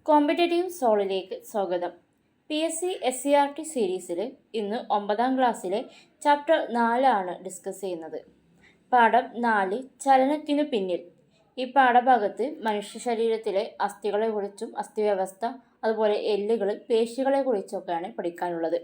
Competitive സോളിലേക്ക് സ്വാഗതം. PSC SCRT സീരീസിൽ ഇന്ന് 9ാം ക്ലാസ്സിലെ ചാപ്റ്റർ 4 ആണ് ഡിസ്കസ് ചെയ്യുന്നത്. പാഠം 4 ചലനത്തിനു പിന്നിൽ. ഈ പാഠഭാഗത്ത് മനുഷ്യ ശരീരത്തിലെ അസ്ഥികളെക്കുറിച്ചും അസ്ഥിവ്യവസ്ഥ, അതുപോലെ എല്ലുകൾ, പേശികളെക്കുറിച്ചൊക്കെയാണ് പഠിക്കാനുള്ളത്.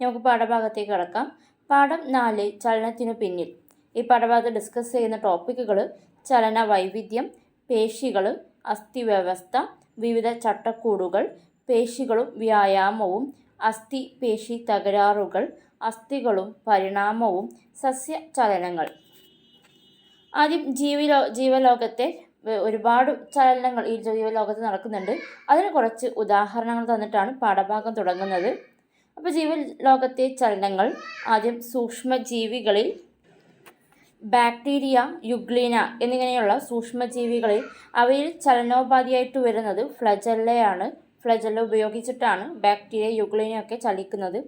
നമുക്ക് പാഠഭാഗത്തേക്ക് കടക്കാം. പാഠം 4 ചലനത്തിനു പിന്നിൽ. ഈ പാഠഭാഗത്ത് ഡിസ്കസ് ചെയ്യുന്ന ടോപ്പിക്കുകൾ ചലന വൈവിധ്യം, പേശികൾ, അസ്ഥിവ്യവസ്ഥ, വിവിധ ചട്ടക്കൂടുകൾ, പേശികളും വ്യായാമവും, അസ്ഥി പേശി തകരാറുകൾ, അസ്ഥികളും പരിണാമവും, സസ്യചലനങ്ങൾ. ആദ്യം ജീവലോകത്തെ ഒരുപാട് ചലനങ്ങൾ ഈ ജീവലോകത്ത് നടക്കുന്നുണ്ട്. അതിന് കുറച്ച് ഉദാഹരണങ്ങൾ തന്നിട്ടാണ് പാഠഭാഗം തുടങ്ങുന്നത്. അപ്പോൾ ജീവലോകത്തെ ചലനങ്ങൾ ആദ്യം സൂക്ഷ്മജീവികളിൽ ബാക്ടീരിയ, യുഗ്ലിന എന്നിങ്ങനെയുള്ള സൂക്ഷ്മജീവികളിൽ അവയിൽ ചലനോപാധിയായിട്ട് വരുന്നത് ഫ്ലജല്ലയാണ്. ഫ്ലജല്ല ഉപയോഗിച്ചിട്ടാണ് ബാക്ടീരിയ, യുഗ്ലിനയൊക്കെ ചലിക്കുന്നത്.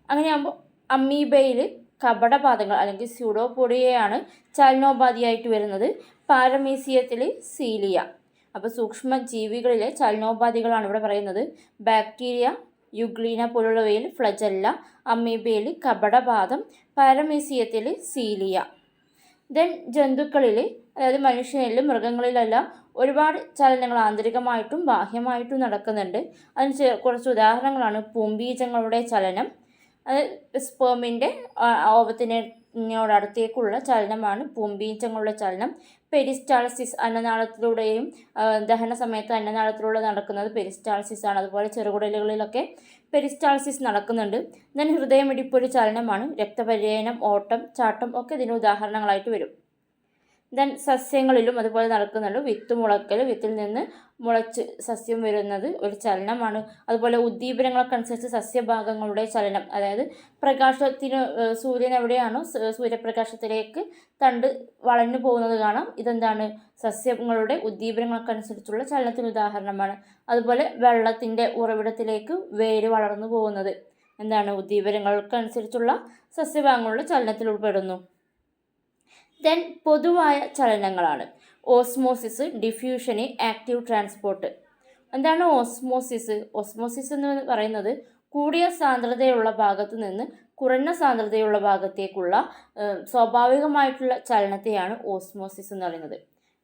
അങ്ങനെയാകുമ്പോൾ അമീബയിൽ കപടപാദങ്ങൾ അല്ലെങ്കിൽ സ്യൂഡോപോഡിയയാണ് ചലനോപാധിയായിട്ട് വരുന്നത്. പാരമീസിയത്തിൽ സീലിയ. അപ്പോൾ സൂക്ഷ്മജീവികളിലെ ചലനോപാധികളാണ് ഇവിടെ പറയുന്നത്. ബാക്ടീരിയ, യുഗ്ലിന പോലുള്ളവയിൽ ഫ്ലജല്ല, അമീബയിൽ കപടപാദം, പാരമീസിയത്തിൽ സീലിയ. ദെൻ ജന്തുക്കളിൽ, അതായത് മനുഷ്യനിലും മൃഗങ്ങളിലെല്ലാം ഒരുപാട് ചലനങ്ങൾ ആന്തരികമായിട്ടും ബാഹ്യമായിട്ടും നടക്കുന്നുണ്ട്. അതിന് കുറച്ച് ഉദാഹരണങ്ങളാണ് പുംബീജങ്ങളുടെ ചലനം, അത് സ്പേമിൻ്റെ ഓവത്തിനോടടുത്തേക്കുള്ള ചലനമാണ് പുംബീജങ്ങളുടെ ചലനം. പെരിസ്റ്റാൾസിസ്, അന്നനാളത്തിലൂടെയും ദഹന സമയത്ത് അന്നനാളത്തിലൂടെ നടക്കുന്നത് പെരിസ്റ്റാൾസിസ് ആണ്. അതുപോലെ ചെറുകുടലുകളിലൊക്കെ പെരിസ്റ്റാൾസിസ് നടക്കുന്നുണ്ട്. ദെൻ ഹൃദയമിടിപ്പൊരു ചലനമാണ്. രക്തപര്യനം, ഓട്ടം, ചാട്ടം ഒക്കെ ഇതിന് ഉദാഹരണങ്ങളായിട്ട് വരും. ദെൻ സസ്യങ്ങളിലും അതുപോലെ നടക്കുന്നുണ്ട്. വിത്ത് മുളക്കൽ, വിത്തിൽ നിന്ന് മുളച്ച് സസ്യം വരുന്നത് ഒരു ചലനമാണ്. അതുപോലെ ഉദ്ദീപനങ്ങൾക്കനുസരിച്ച് സസ്യഭാഗങ്ങളുടെ ചലനം, അതായത് പ്രകാശത്തിന് സൂര്യൻ എവിടെയാണോ സൂര്യപ്രകാശത്തിലേക്ക് തണ്ട് വളഞ്ഞു പോകുന്നത് കാണാം. ഇതെന്താണ്? സസ്യങ്ങളുടെ ഉദ്ദീപനങ്ങൾക്കനുസരിച്ചുള്ള ചലനത്തിന് ഉദാഹരണമാണ്. അതുപോലെ വെള്ളത്തിൻ്റെ ഉറവിടത്തിലേക്ക് വേര് വളർന്നു പോകുന്നത് എന്താണ്? ഉദ്ദീപനങ്ങൾക്കനുസരിച്ചുള്ള സസ്യഭാഗങ്ങളുടെ ചലനത്തിൽ ഉൾപ്പെടുന്നു. ദെൻ പൊതുവായ ചലനങ്ങളാണ് ഓസ്മോസിസ്, ഡിഫ്യൂഷന്, ആക്റ്റീവ് ട്രാൻസ്പോർട്ട്. എന്താണ് ഓസ്മോസിസ്? ഓസ്മോസിസ് എന്ന് പറയുന്നത് കൂടിയ സാന്ദ്രതയുള്ള ഭാഗത്തു നിന്ന് കുറഞ്ഞ സാന്ദ്രതയുള്ള ഭാഗത്തേക്കുള്ള സ്വാഭാവികമായിട്ടുള്ള ചലനത്തെയാണ് ഓസ്മോസിസ് എന്ന് പറയുന്നത്.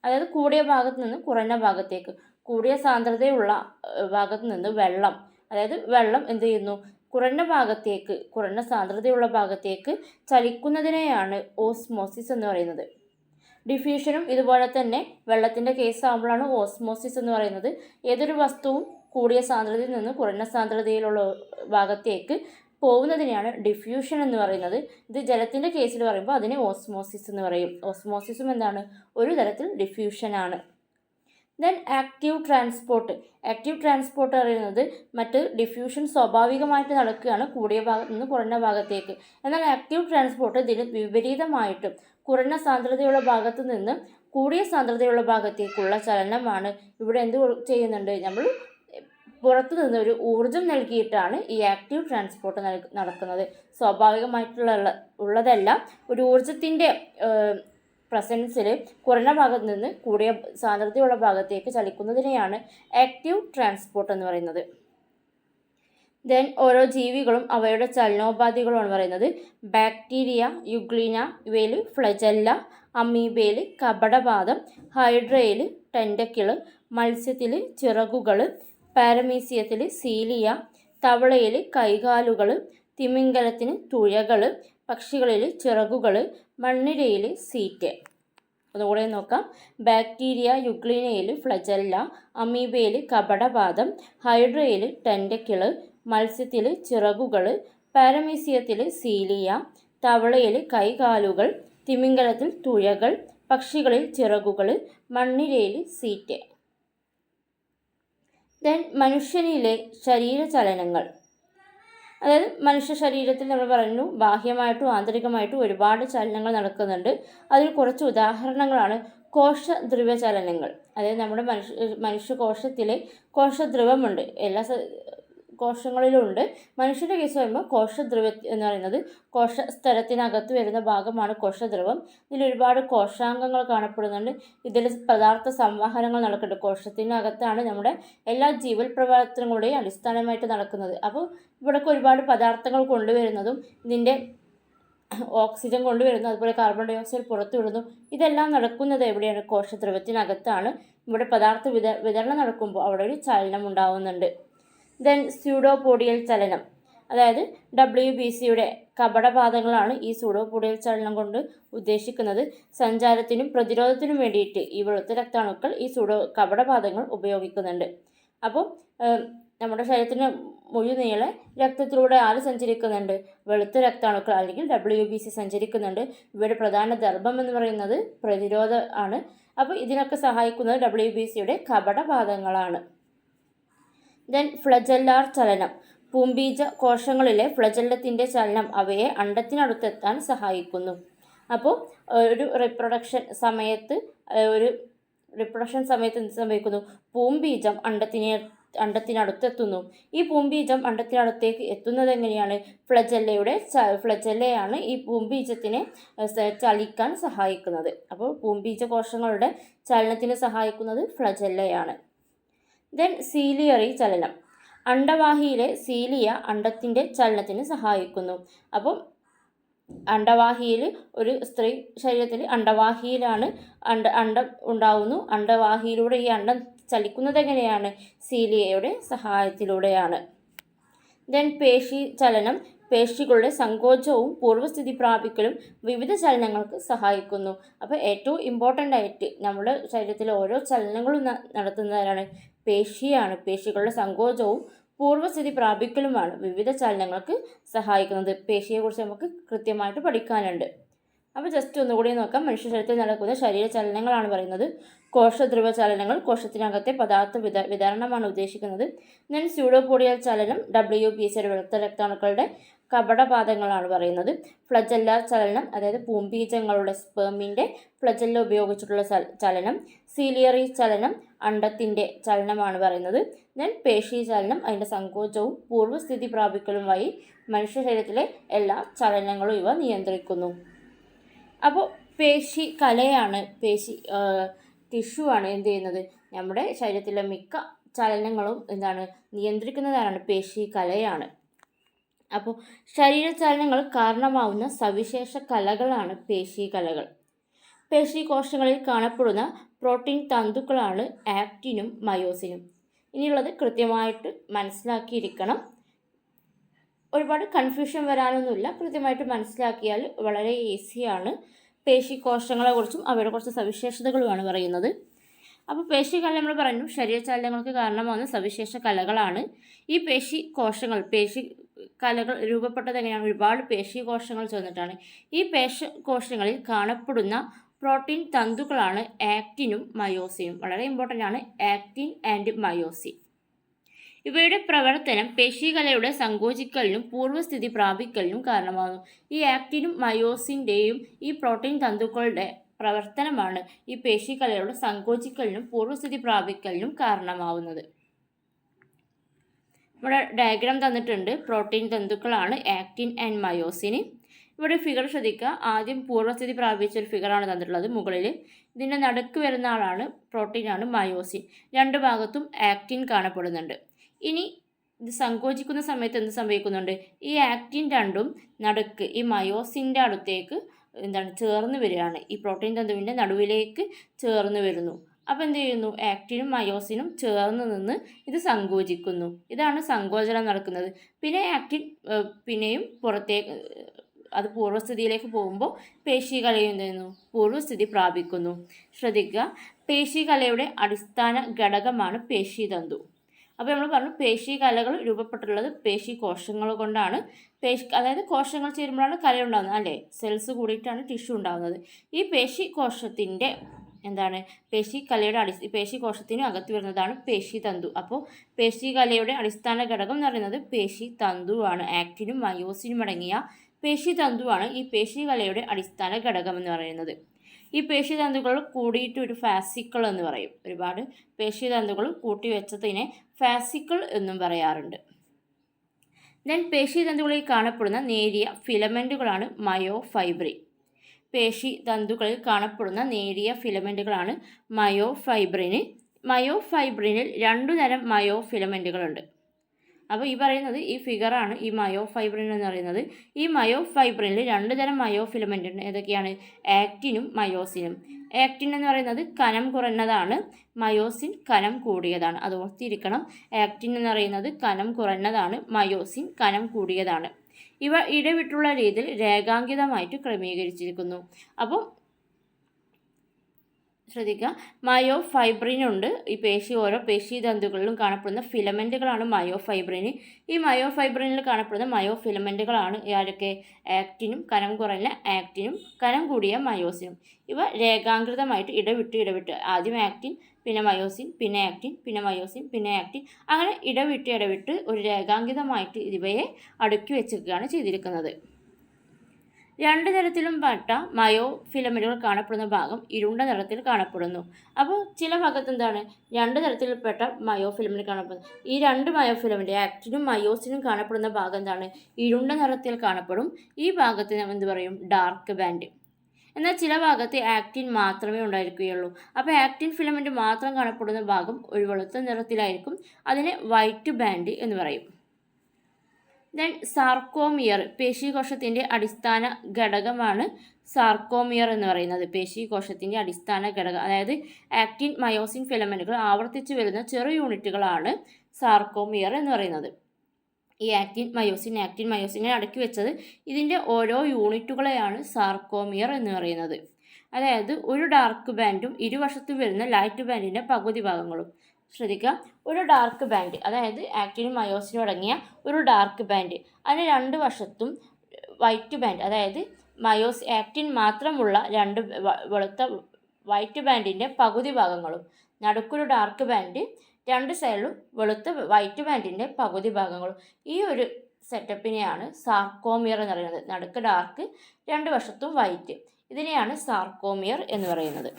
അതായത് കൂടിയ ഭാഗത്ത് നിന്ന് കുറഞ്ഞ ഭാഗത്തേക്ക്, കൂടിയ സാന്ദ്രതയുള്ള ഭാഗത്ത് നിന്ന് വെള്ളം എന്ത് ചെയ്യുന്നു? കുറഞ്ഞ ഭാഗത്തേക്ക്, കുറഞ്ഞ സാന്ദ്രതയുള്ള ഭാഗത്തേക്ക് ചലിക്കുന്നതിനെയാണ് ഓസ്മോസിസ് എന്ന് പറയുന്നത്. ഡിഫ്യൂഷനും ഇതുപോലെ തന്നെ വെള്ളത്തിൻ്റെ കേസ് ആകുമ്പോഴാണ് ഓസ്മോസിസ് എന്ന് പറയുന്നത്. ഏതൊരു വസ്തുവും കൂടിയ സാന്ദ്രതയിൽ നിന്ന് കുറഞ്ഞ സാന്ദ്രതയിലുള്ള ഭാഗത്തേക്ക് പോകുന്നതിനെയാണ് ഡിഫ്യൂഷൻ എന്ന് പറയുന്നത്. ഇത് ജലത്തിൻ്റെ കേസിൽ പറയുമ്പോൾ അതിനെ ഓസ്മോസിസ് എന്ന് പറയും. ഓസ്മോസിസും എന്താണ്? ഒരു തരത്തിൽ ഡിഫ്യൂഷനാണ്. Then active transport. Active transport പറയുന്നത് മറ്റ് ഡിഫ്യൂഷൻ സ്വാഭാവികമായിട്ട് നടക്കുകയാണ് കൂടിയ ഭാഗത്ത് നിന്ന് കുറഞ്ഞ ഭാഗത്തേക്ക്. എന്നാൽ ആക്റ്റീവ് ട്രാൻസ്പോർട്ട് ഇതിന് വിപരീതമായിട്ട് കുറഞ്ഞ സാന്ദ്രതയുള്ള ഭാഗത്ത് നിന്ന് കൂടിയ സാന്ദ്രതയുള്ള ഭാഗത്തേക്കുള്ള ചലനമാണ്. ഇവിടെ എന്ത് ചെയ്യുന്നുണ്ട്? നമ്മൾ പുറത്തു നിന്ന് ഒരു ഊർജം നൽകിയിട്ടാണ് ഈ ആക്റ്റീവ് ട്രാൻസ്പോർട്ട് നടക്കുന്നത്. സ്വാഭാവികമായിട്ടുള്ളതല്ല. ഒരു ഊർജത്തിൻ്റെ പ്രസൻസിൽ കുറഞ്ഞ ഭാഗത്ത് നിന്ന് കൂടിയ സാന്ദ്രതയുള്ള ഭാഗത്തേക്ക് ചലിക്കുന്നതിനെയാണ് ആക്റ്റീവ് ട്രാൻസ്പോർട്ട് എന്ന് പറയുന്നത്. ദെൻ ഓരോ ജീവികളും അവയുടെ ചലനോപാധികളുമാണ് പറയുന്നത്. ബാക്ടീരിയ, യുഗ്ലിന ഇവയിൽ ഫ്ലജല്ല, അമീബയിൽ കപടപാദം, ഹൈഡ്രയിൽ ടെൻഡക്കിൾ, മത്സ്യത്തിൽ ചിറകുകൾ, പാരമീസിയത്തിൽ സീലിയ, തവളയിൽ കൈകാലുകൾ, തിമിംഗലത്തിന് തുഴകൾ, പക്ഷികളിൽ ചിറകുകൾ, മണ്ണിരയിൽ സീറ്റ്. അതുകൂടെ നോക്കാം. ബാക്ടീരിയ, യുഗ്ലിനയിൽ ഫ്ലജല്ല, അമീബയിൽ കപടപാദം, ഹൈഡ്രയിൽ ടെൻഡക്കിൾ, മത്സ്യത്തിൽ ചിറകുകൾ, പാരമീസിയത്തിൽ സീലിയ, തവളയിൽ കൈകാലുകൾ, തിമിംഗലത്തിൽ തുഴകൾ, പക്ഷികളിൽ ചിറകുകൾ, മണ്ണിരയിൽ സീറ്റ്. ദെൻ മനുഷ്യനിലെ ശരീരചലനങ്ങൾ. അതായത് മനുഷ്യ ശരീരത്തിൽ നമ്മൾ പറഞ്ഞു ബാഹ്യമായിട്ടും ആന്തരികമായിട്ടും ഒരുപാട് ചലനങ്ങൾ നടക്കുന്നുണ്ട്. അതിൽ കുറച്ച് ഉദാഹരണങ്ങളാണ് കോശദ്രവ്യ ചലനങ്ങൾ. അതായത് നമ്മുടെ മനുഷ്യകോശത്തിൽ കോശദ്രവമുണ്ട്. എല്ലാ കോശങ്ങളിലുണ്ട്. മനുഷ്യൻ്റെ കേസ് പറയുമ്പോൾ കോശദ്രവ്യം എന്ന് പറയുന്നത് കോശസ്തരത്തിനകത്ത് വരുന്ന ഭാഗമാണ് കോശദ്രവം. ഇതിൽ ഒരുപാട് കോശാംഗങ്ങൾ കാണപ്പെടുന്നുണ്ട്. ഇതിൽ പദാർത്ഥ സംവഹനങ്ങൾ നടക്കുന്നുണ്ട്. കോശത്തിനകത്താണ് നമ്മുടെ എല്ലാ ജീവൽ പ്രവർത്തനങ്ങളുടെയും അടിസ്ഥാനമായിട്ട് നടക്കുന്നത്. അപ്പോൾ ഇവിടേക്ക് ഒരുപാട് പദാർത്ഥങ്ങൾ കൊണ്ടുവരുന്നതും ഇതിൻ്റെ ഓക്സിജൻ കൊണ്ടുവരുന്നു, അതുപോലെ കാർബൺ ഡൈ ഓക്സൈഡ് പുറത്തു വിടുന്നു. ഇതെല്ലാം നടക്കുന്നത് എവിടെയാണ്? കോശദ്രവത്തിനകത്താണ്. ഇവിടെ പദാർത്ഥ വിതരണം നടക്കുമ്പോൾ അവിടെ ഒരു ചലനം ഉണ്ടാവുന്നുണ്ട്. ദെൻ സ്യൂഡോപോഡിയൽ ചലനം, അതായത് WBCയുടെ കപടപാദങ്ങളാണ് ഈ സ്യൂഡോപോഡിയൽ ചലനം കൊണ്ട് ഉദ്ദേശിക്കുന്നത്. സഞ്ചാരത്തിനും പ്രതിരോധത്തിനും വേണ്ടിയിട്ട് ഈ വെളുത്ത രക്താണുക്കൾ ഈ കപടപാദങ്ങൾ ഉപയോഗിക്കുന്നുണ്ട്. അപ്പോൾ നമ്മുടെ ശരീരത്തിന് മുഴുനീളെ രക്തത്തിലൂടെ ആര് സഞ്ചരിക്കുന്നുണ്ട്? വെളുത്ത രക്താണുക്കൾ അല്ലെങ്കിൽ WBC സഞ്ചരിക്കുന്നുണ്ട്. ഇവയുടെ പ്രധാന ധർമ്മം എന്ന് പറയുന്നത് പ്രതിരോധ ആണ്. അപ്പോൾ ഇതിനൊക്കെ സഹായിക്കുന്നത് WBCയുടെ കപടപാദങ്ങളാണ്. ദെൻ ഫ്ലജല്ലാർ ചലനം, പൂമ്പീജ കോശങ്ങളിലെ ഫ്ലജല്ലത്തിൻ്റെ ചലനം അവയെ അണ്ഡത്തിനടുത്തെത്താൻ സഹായിക്കുന്നു. അപ്പോൾ ഒരു റിപ്രൊഡക്ഷൻ സമയത്ത് എന്ത് സംഭവിക്കുന്നു? പൂമ്പീജം അണ്ഡത്തിനടുത്തെത്തുന്നു. ഈ പൂമ്പീജം അണ്ഡത്തിനടുത്തേക്ക് എത്തുന്നത് എങ്ങനെയാണ്? ഫ്ലജല്ലയാണ് ഈ പൂമ്പീജത്തിനെ ചലിക്കാൻ സഹായിക്കുന്നത്. അപ്പോൾ പൂമ്പീജ കോശങ്ങളുടെ ചലനത്തിന് സഹായിക്കുന്നത് ഫ്ലജല്ലയാണ്. ദെൻ സീലിയറി ചലനം, അണ്ഡവാഹിയിലെ സീലിയ അണ്ഡത്തിൻ്റെ ചലനത്തിന് സഹായിക്കുന്നു. അപ്പം അണ്ഡവാഹിയിൽ ഒരു സ്ത്രീ ശരീരത്തിൽ അണ്ഡവാഹിയിലാണ് അണ്ഡം ഉണ്ടാവുന്നു. അണ്ഡവാഹിയിലൂടെ ഈ അണ്ഡം ചലിക്കുന്നത് എങ്ങനെയാണ്? സീലിയയുടെ സഹായത്തിലൂടെയാണ്. ദെൻ പേശി ചലനം, പേശികളുടെ സങ്കോചവും പൂർവ്വസ്ഥിതി പ്രാപിക്കലും വിവിധ ചലനങ്ങൾക്ക് സഹായിക്കുന്നു. അപ്പോൾ ഏറ്റവും ഇമ്പോർട്ടൻ്റ് ആയിട്ട് നമ്മുടെ ശരീരത്തിലെ ഓരോ ചലനങ്ങളും നടത്തുന്നവരാണ് പേശിയാണ്. പേശികളുടെ സങ്കോചവും പൂർവ്വസ്ഥിതി പ്രാപിക്കലുമാണ് വിവിധ ചലനങ്ങൾക്ക് സഹായിക്കുന്നത്. പേശിയെക്കുറിച്ച് നമുക്ക് കൃത്യമായിട്ട് പഠിക്കാനുണ്ട്. അപ്പോൾ ജസ്റ്റ് ഒന്നുകൂടി നോക്കാം. മനുഷ്യ ശരീരത്തിൽ നടക്കുന്ന ശരീര ചലനങ്ങളാണ് പറയുന്നത്. കോശദ്രവ ചലനങ്ങൾ, കോശത്തിനകത്തെ പദാർത്ഥ വിതരണമാണ് ഉദ്ദേശിക്കുന്നത്. ദെൻ സ്യൂഡോപോഡിയൽ ചലനം, WBCയുടെ വെളുത്ത രക്താണുക്കളുടെ കപടപാദങ്ങളാണ് പറയുന്നത്. ഫ്ലജല്ലാർ ചലനം, അതായത് പൂമ്പീജങ്ങളുടെ സ്പെർമിൻ്റെ ഫ്ലജല്ല ഉപയോഗിച്ചിട്ടുള്ള ചലനം. സീലിയറി ചലനം, അണ്ഡത്തിൻ്റെ ചലനമാണ് പറയുന്നത്. ദെൻ പേശി ചലനം, അതിൻ്റെ സങ്കോചവും പൂർവ്വസ്ഥിതി പ്രാപിക്കലും വഴി മനുഷ്യ ശരീരത്തിലെ എല്ലാ ചലനങ്ങളും ഇവ നിയന്ത്രിക്കുന്നു. അപ്പോൾ പേശി കലയാണ്, ടിഷ്യൂ ആണ് എന്ത് ചെയ്യുന്നത്? നമ്മുടെ ശരീരത്തിലെ മിക്ക ചലനങ്ങളും നിയന്ത്രിക്കുന്നതാണ് പേശി കലയാണ്. അപ്പോൾ ശരീരചലനങ്ങൾ കാരണമാവുന്ന സവിശേഷ കലകളാണ് പേശി കലകൾ. പേശി കോശങ്ങളിൽ കാണപ്പെടുന്ന പ്രോട്ടീൻ തന്തുക്കളാണ് ആക്റ്റിനും മയോസിനും. ഇനിയുള്ളത് കൃത്യമായിട്ട് മനസ്സിലാക്കിയിരിക്കണം. ഒരുപാട് കൺഫ്യൂഷൻ വരാനൊന്നുമില്ല. കൃത്യമായിട്ട് മനസ്സിലാക്കിയാൽ വളരെ ഈസിയാണ്. പേശി കോശങ്ങളെക്കുറിച്ചും അവയുടെ കുറച്ച് സവിശേഷതകളുമാണ് പറയുന്നത്. അപ്പോൾ പേശി കല നമ്മൾ പറഞ്ഞു ശരീരചലനങ്ങൾക്ക് കാരണമാകുന്ന സവിശേഷ കലകളാണ്. ഈ പേശി കലകൾ രൂപപ്പെട്ടത് എങ്ങനെയാണ്? ഒരുപാട് പേശി കോശങ്ങൾ ചേർന്നിട്ടാണ്. ഈ കോശങ്ങളിൽ കാണപ്പെടുന്ന പ്രോട്ടീൻ തന്തുക്കളാണ് ആക്റ്റിനും മയോസിനും. വളരെ ഇമ്പോർട്ടൻ്റ് ആണ് ആക്റ്റിൻ ആൻഡ് മയോസിൻ. ഇവയുടെ പ്രവർത്തനം പേശികലയുടെ സങ്കോചിക്കലിനും പൂർവ്വസ്ഥിതി പ്രാപിക്കലിനും കാരണമാകുന്നു. ഈ ആക്റ്റിനും മയോസിൻ്റെയും ഈ പ്രോട്ടീൻ തന്തുക്കളുടെ പ്രവർത്തനമാണ് ഈ പേശികലയുടെ സങ്കോചിക്കലിനും പൂർവ്വസ്ഥിതി പ്രാപിക്കലിനും കാരണമാവുന്നത്. ഇവിടെ ഡയഗ്രാം തന്നിട്ടുണ്ട്. പ്രോട്ടീൻ തന്തുക്കളാണ് ആക്റ്റിൻ ആൻഡ് മയോസിന്. ഇവിടെ ഫിഗർ ശ്രദ്ധിക്കുക. ആദ്യം പൂർവ്വസ്ഥിതി പ്രാപിച്ച ഒരു ഫിഗറാണ് തന്നിട്ടുള്ളത് മുകളിൽ. ഇതിൻ്റെ നടുക്ക് വരുന്ന ആളാണ് പ്രോട്ടീനാണ് മയോസിൻ. രണ്ട് ഭാഗത്തും ആക്റ്റിൻ കാണപ്പെടുന്നുണ്ട്. ഇനി ഇത് സങ്കോചിക്കുന്ന സമയത്ത് എന്ത് സംഭവിക്കുന്നുണ്ട്? ഈ ആക്റ്റിൻ രണ്ടും നടുക്ക് ഈ മയോസിൻ്റെ അടുത്തേക്ക് ചേർന്ന് വരികയാണ്. ഈ പ്രോട്ടീൻ തന്തുവിൻ്റെ നടുവിലേക്ക് ചേർന്ന് വരുന്നു. അപ്പോൾ എന്ത് ചെയ്യുന്നു? ആക്റ്റിനും മയോസിനും ചേർന്ന് നിന്ന് ഇത് സങ്കോചിക്കുന്നു. ഇതാണ് സങ്കോചനം നടക്കുന്നത്. പിന്നെ ആക്റ്റിൻ പിന്നെയും പുറത്തേക്ക് അത് പൂർവ്വസ്ഥിതിയിലേക്ക് പോകുമ്പോൾ പേശികലയും എന്ത് ചെയ്യുന്നു? പൂർവ്വസ്ഥിതി പ്രാപിക്കുന്നു. ശ്രദ്ധിക്കുക, പേശികലയുടെ അടിസ്ഥാന ഘടകമാണ് പേശിതന്തു. അപ്പോൾ നമ്മൾ പറഞ്ഞു പേശികലകൾ രൂപപ്പെട്ടുള്ളത് പേശി കോശങ്ങൾ കൊണ്ടാണ്. അതായത് കോശങ്ങൾ ചേരുമ്പോഴാണ് കല ഉണ്ടാകുന്നത് അല്ലേ? സെൽസ് കൂടിയിട്ടാണ് ടിഷ്യൂ ഉണ്ടാകുന്നത്. ഈ പേശി കോശത്തിൻ്റെ പേശി കോശത്തിന് അകത്ത് വരുന്നതാണ് പേശിതന്തു. അപ്പോൾ പേശികലയുടെ അടിസ്ഥാന ഘടകം എന്ന് പറയുന്നത് പേശിതന്തുവാണ്. ആക്റ്റിനും മയോസിനും അടങ്ങിയ പേശിതന്തുവാണ് ഈ പേശികലയുടെ അടിസ്ഥാന ഘടകം എന്ന് പറയുന്നത്. ഈ പേശിതന്തുക്കൾ കൂടിയിട്ട് ഒരു ഫാസിക്കിൾ എന്ന് പറയും. ഒരുപാട് പേശിതന്തുക്കൾ കൂട്ടി വെച്ചതിനെ ഫാസിക്കിൾ എന്നും പറയാറുണ്ട്. ദെൻ പേശീതന്തുക്കളിൽ കാണപ്പെടുന്ന നേരിയ ഫിലമെൻറ്റുകളാണ് മയോഫൈബ്രിൻ. പേശീതന്തുക്കളിൽ കാണപ്പെടുന്ന നേരിയ ഫിലമെൻറ്റുകളാണ് മയോഫൈബ്രിനിൽ 2 തരം മയോഫിലമെൻറ്റുകളുണ്ട്. അപ്പോൾ ഈ പറയുന്നത് ഈ ഫിഗറാണ് ഈ മയോഫൈബ്രിൻ എന്ന് പറയുന്നത്. ഈ മയോഫൈബ്രിനിൽ 2 തരം മയോഫിലമെൻ്റ് ഉണ്ട്. ഏതൊക്കെയാണ്? ആക്റ്റിനും മയോസിനും. ആക്റ്റിൻ എന്ന് പറയുന്നത് കനം കുറഞ്ഞതാണ്, മയോസിൻ കനം കൂടിയതാണ്. അത് ഓർത്തിരിക്കണം. ആക്റ്റിൻ എന്ന് പറയുന്നത് കനം കുറഞ്ഞതാണ്, മയോസിൻ കനം കൂടിയതാണ്. ഇവ ഇടവിട്ടുള്ള രീതിയിൽ രേഖാങ്കിതമായിട്ട് ക്രമീകരിച്ചിരിക്കുന്നു. അപ്പോൾ ശ്രദ്ധിക്കുക, മയോഫൈബ്രിനുണ്ട്. ഈ ഓരോ പേശീതന്തുക്കളിലും കാണപ്പെടുന്ന ഫിലമെൻറ്റുകളാണ് മയോഫൈബ്രിന്. ഈ മയോഫൈബ്രിനിൽ കാണപ്പെടുന്ന മയോഫിലമെൻറ്റുകളാണ് ആരൊക്കെ? ആക്റ്റിനും കനം കുറഞ്ഞ ആക്റ്റിനും കനം കൂടിയ മയോസിനും. ഇവ രേഖാങ്കൃതമായിട്ട് ഇടവിട്ട് ആദ്യം ആക്റ്റിൻ, പിന്നെ മയോസിൻ, പിന്നെ ആക്റ്റിൻ, പിന്നെ മയോസിൻ, പിന്നെ ആക്റ്റിൻ, അങ്ങനെ ഇടവിട്ട് ഒരു രേഖാങ്കിതമായിട്ട് ഇവയെ അടുക്കി വെച്ചിരിക്കുകയാണ് ചെയ്തിരിക്കുന്നത്. 2 തരത്തിലും പെട്ട മയോഫിലമെൻറ്റുകൾ കാണപ്പെടുന്ന ഭാഗം ഇരുണ്ട നിറത്തിൽ കാണപ്പെടുന്നു. അപ്പോൾ ചില ഭാഗത്ത് എന്താണ്? 2 തരത്തിൽപ്പെട്ട മയോഫിലമെൻറ്റ് കാണപ്പെടുന്നു. ഈ 2 മയോഫിലമെൻറ്റ് ആക്റ്റിനും മയോസിനും കാണപ്പെടുന്ന ഭാഗം എന്താണ്? ഇരുണ്ട നിറത്തിൽ കാണപ്പെടും. ഈ ഭാഗത്തിന് എന്ത് പറയും? Dark band. എന്നാൽ ചില ഭാഗത്ത് ആക്റ്റിൻ മാത്രമേ ഉണ്ടായിരിക്കുകയുള്ളൂ. അപ്പോൾ ആക്റ്റിൻ ഫിലമെൻറ്റ് മാത്രം കാണപ്പെടുന്ന ഭാഗം ഒരു വെളുത്ത നിറത്തിലായിരിക്കും. അതിനെ വൈറ്റ് ബാൻഡ് എന്ന് പറയും. ദെൻ സാർക്കോമിയർ, പേശീകോശത്തിൻ്റെ അടിസ്ഥാന ഘടകമാണ് സാർക്കോമിയർ എന്ന് പറയുന്നത്. പേശീകോശത്തിൻ്റെ അടിസ്ഥാന ഘടകം, അതായത് ആക്റ്റിൻ മയോസിൻ ഫിലമെൻറ്റുകൾ ആവർത്തിച്ച് വരുന്ന ചെറു യൂണിറ്റുകളാണ് സാർക്കോമിയർ എന്ന് പറയുന്നത്. ഈ ആക്റ്റിൻ മയോസിനെ അടക്കി വെച്ചത് ഇതിൻ്റെ ഓരോ യൂണിറ്റുകളെയാണ് സാർക്കോമിയർ എന്ന് പറയുന്നത്. അതായത് ഒരു ഡാർക്ക് ബാൻഡും ഇരുവശത്തും വരുന്ന ലൈറ്റ് ബാൻഡിൻ്റെ പകുതി ഭാഗങ്ങളും. ശ്രദ്ധിക്കുക, ഒരു ഡാർക്ക് ബാൻഡ്, അതായത് ആക്റ്റിനും മയോസിനും അടങ്ങിയ ഒരു ഡാർക്ക് ബാൻഡ്, അതിന് 2 വശത്തും വൈറ്റ് ബാൻഡ്, അതായത് ആക്റ്റിൻ മാത്രമുള്ള 2 വെളുത്ത വൈറ്റ് ബാൻഡിൻ്റെ പകുതി ഭാഗങ്ങളും. നടുക്കൊരു ഡാർക്ക് ബാൻഡ്, 2 സൈഡിലും വെളുത്ത വൈറ്റ് ബാൻഡിൻ്റെ പകുതി ഭാഗങ്ങളും. ഈ ഒരു സെറ്റപ്പിനെയാണ് സാർക്കോമിയർ എന്ന് പറയുന്നത്. നടുക്ക് ഡാർക്ക്, 2 വശത്തും വൈറ്റ്. ഇതിനെയാണ് സാർക്കോമിയർ എന്ന് പറയുന്നത്.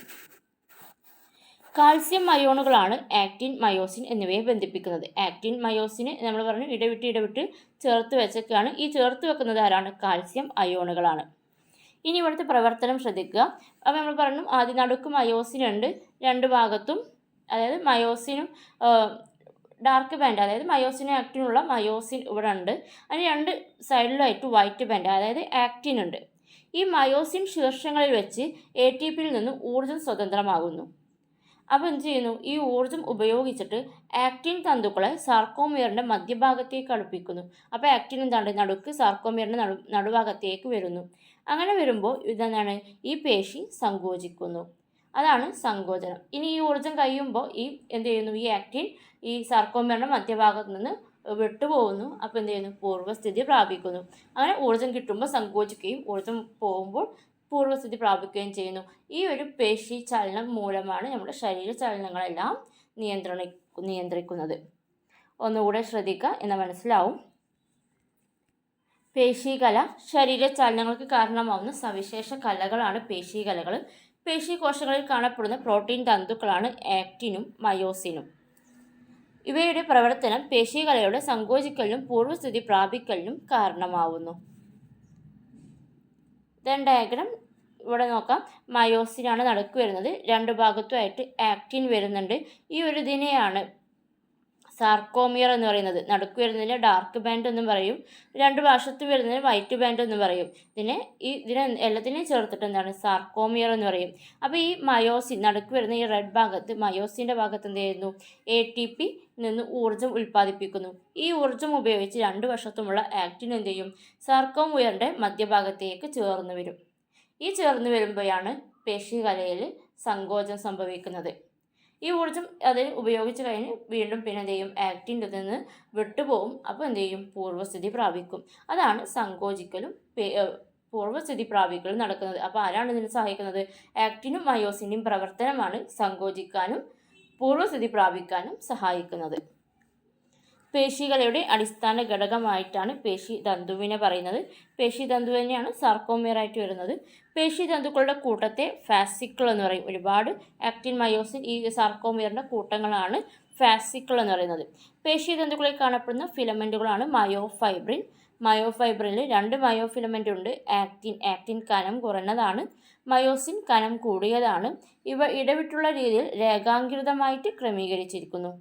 കാൽസ്യം അയോണുകളാണ് ആക്റ്റിൻ മയോസിൻ എന്നിവയെ ബന്ധിപ്പിക്കുന്നത്. ആക്റ്റിൻ മയോസിന് നമ്മൾ പറഞ്ഞു ഇടവിട്ട് ചേർത്ത് വെച്ചൊക്കെയാണ്. ഈ ചേർത്ത് വെക്കുന്നത് ആരാണ്? കാൽസ്യം അയോണുകളാണ്. ഇനി ഇവിടുത്തെ പ്രവർത്തനം ശ്രദ്ധിക്കുക. അപ്പോൾ നമ്മൾ പറഞ്ഞു ആദ്യം നടുക്ക് മയോസിനുണ്ട് 2 ഭാഗത്തും, അതായത് മയോസിനും ഡാർക്ക് ബാൻഡ്, അതായത് മയോസിനും ആക്റ്റിനുള്ള മയോസിൻ ഇവിടെ ഉണ്ട്. അതിന് 2 സൈഡിലായിട്ട് വൈറ്റ് ബാൻഡ്, അതായത് ആക്റ്റിൻ ഉണ്ട്. ഈ മയോസിൻ ശീർഷങ്ങളിൽ വെച്ച് ATPയിൽ നിന്ന് ഊർജ്ജം സ്വതന്ത്രമാകുന്നു. അപ്പോൾ എന്ത് ചെയ്യുന്നു? ഈ ഊർജ്ജം ഉപയോഗിച്ചിട്ട് ആക്റ്റിൻ തന്തുക്കളെ സാർക്കോമിയറിൻ്റെ മധ്യഭാഗത്തേക്ക് അടുപ്പിക്കുന്നു. അപ്പോൾ ആക്റ്റിൻ എന്താണ്? നടുക്ക് സാർക്കോമിയറിൻ്റെ നടുഭാഗത്തേക്ക് വരുന്നു. അങ്ങനെ വരുമ്പോൾ ഇതെന്താണ്? ഈ പേശി സങ്കോചിക്കുന്നു. അതാണ് സങ്കോചനം. ഇനി ഈ ഊർജ്ജം കഴിയുമ്പോൾ എന്ത് ചെയ്യുന്നു? ഈ ആക്റ്റിൻ ഈ സാർക്കോമിയറിൻ്റെ മധ്യഭാഗത്ത് നിന്ന് വിട്ടുപോകുന്നു. അപ്പോൾ എന്ത് ചെയ്യുന്നു? പൂർവ്വസ്ഥിതി പ്രാപിക്കുന്നു. അങ്ങനെ ഊർജ്ജം കിട്ടുമ്പോൾ സങ്കോചിക്കുകയും ഊർജ്ജം പോകുമ്പോൾ പൂർവ്വസ്ഥിതി പ്രാപിക്കുകയും ചെയ്യുന്നു. ഈ ഒരു പേശി ചലനം മൂലമാണ് നമ്മുടെ ശരീര ചലനങ്ങളെല്ലാം നിയന്ത്രിക്കുന്നത്. ഒന്നുകൂടെ ശ്രദ്ധിക്കുക, എന്ന് മനസ്സിലാവും. പേശീകല ശരീര ചലനങ്ങൾക്ക് കാരണമാവുന്ന സവിശേഷ കലകളാണ് പേശീകലകൾ. പേശീകോശങ്ങളിൽ കാണപ്പെടുന്ന പ്രോട്ടീൻ തന്തുക്കളാണ് ആക്റ്റിനും മയോസിനും. ഇവയുടെ പ്രവർത്തനം പേശീകലയുടെ സങ്കോചിക്കലിനും പൂർവ്വസ്ഥിതി പ്രാപിക്കലിനും കാരണമാവുന്നു. ഡയഗ്രം ഇവിടെ നോക്കാം. മയോസിനാണ് നടുക്ക് വരുന്നത്. 2 ഭാഗത്തുമായിട്ട് ആക്റ്റിൻ വരുന്നുണ്ട്. ഈ ഒരു ഇതിനെയാണ് സാർക്കോമിയർ എന്ന് പറയുന്നത്. നടുക്ക് വരുന്നതിന് ഡാർക്ക് ബാൻഡ് എന്നും പറയും, 2 വശത്ത് വരുന്നതിന് വൈറ്റ് ബാൻഡ് എന്നും പറയും. ഇതിനെ എല്ലാത്തിനെയും ചേർത്തിട്ട് എന്താണ്? സാർക്കോമിയർ എന്ന് പറയും. അപ്പോൾ ഈ മയോസിൻ നടുക്ക് വരുന്ന ഈ റെഡ് ഭാഗത്ത്, മയോസിൻ്റെ ഭാഗത്ത് എന്ത് ചെയ്യുന്നു? ATP നിന്ന് ഊർജ്ജം ഉൽപ്പാദിപ്പിക്കുന്നു. ഈ ഊർജ്ജം ഉപയോഗിച്ച് 2 വശത്തുമുള്ള ആക്റ്റിൻ എന്ത് ചെയ്യും? സാർക്കോമിയറിൻ്റെ മധ്യഭാഗത്തേക്ക് ചേർന്ന് വരും. ഈ ചേർന്ന് വരുമ്പോഴാണ് പേശീകലയിൽ സങ്കോചം സംഭവിക്കുന്നത്. ഈ ഊർജ്ജം അതിന് ഉപയോഗിച്ച് കഴിഞ്ഞ് വീണ്ടും പിന്നെ എന്ത് ചെയ്യും? ആക്റ്റിൻ്റെ നിന്ന് വിട്ടുപോകും. അപ്പോൾ എന്ത് ചെയ്യും? പൂർവ്വസ്ഥിതി പ്രാപിക്കും. അതാണ് സങ്കോചിക്കലും പൂർവ്വസ്ഥിതി പ്രാപിക്കലും നടക്കുന്നത്. അപ്പോൾ ആരാണ് ഇതിന് സഹായിക്കുന്നത്? ആക്റ്റിനും മയോസിൻ്റെയും പ്രവർത്തനമാണ് സങ്കോചിക്കാനും പൂർവ്വസ്ഥിതി പ്രാപിക്കാനും സഹായിക്കുന്നത്. പേശികളുടെ അടിസ്ഥാന ഘടകമായിട്ടാണ് പേശിതന്തുവിനെ പറയുന്നത്. പേശിതന്തു തന്നെയാണ് സാർക്കോമിയറായിട്ട് വരുന്നത്. പേശിതന്തുക്കളുടെ കൂട്ടത്തെ ഫാസിക്കിൾ എന്ന് പറയും. ഒരുപാട് ആക്റ്റിൻ മയോസിൻ ഈ സാർക്കോമിയറിൻ്റെ കൂട്ടങ്ങളാണ് ഫാസിക്കിൾ എന്ന് പറയുന്നത്. പേശീതന്തുക്കളിൽ കാണപ്പെടുന്ന ഫിലമെൻറ്റുകളാണ് മയോഫൈബ്രിൻ. മയോഫൈബ്രിനിൽ 2 മയോഫിലമെൻ്റ് ഉണ്ട്. ആക്റ്റിൻ കനം കുറഞ്ഞതാണ്, മയോസിൻ കനം കൂടിയതാണ്. ഇവ ഇടവിട്ടുള്ള രീതിയിൽ രേഖാങ്കൃതമായിട്ട് ക്രമീകരിച്ചിരിക്കുന്നു.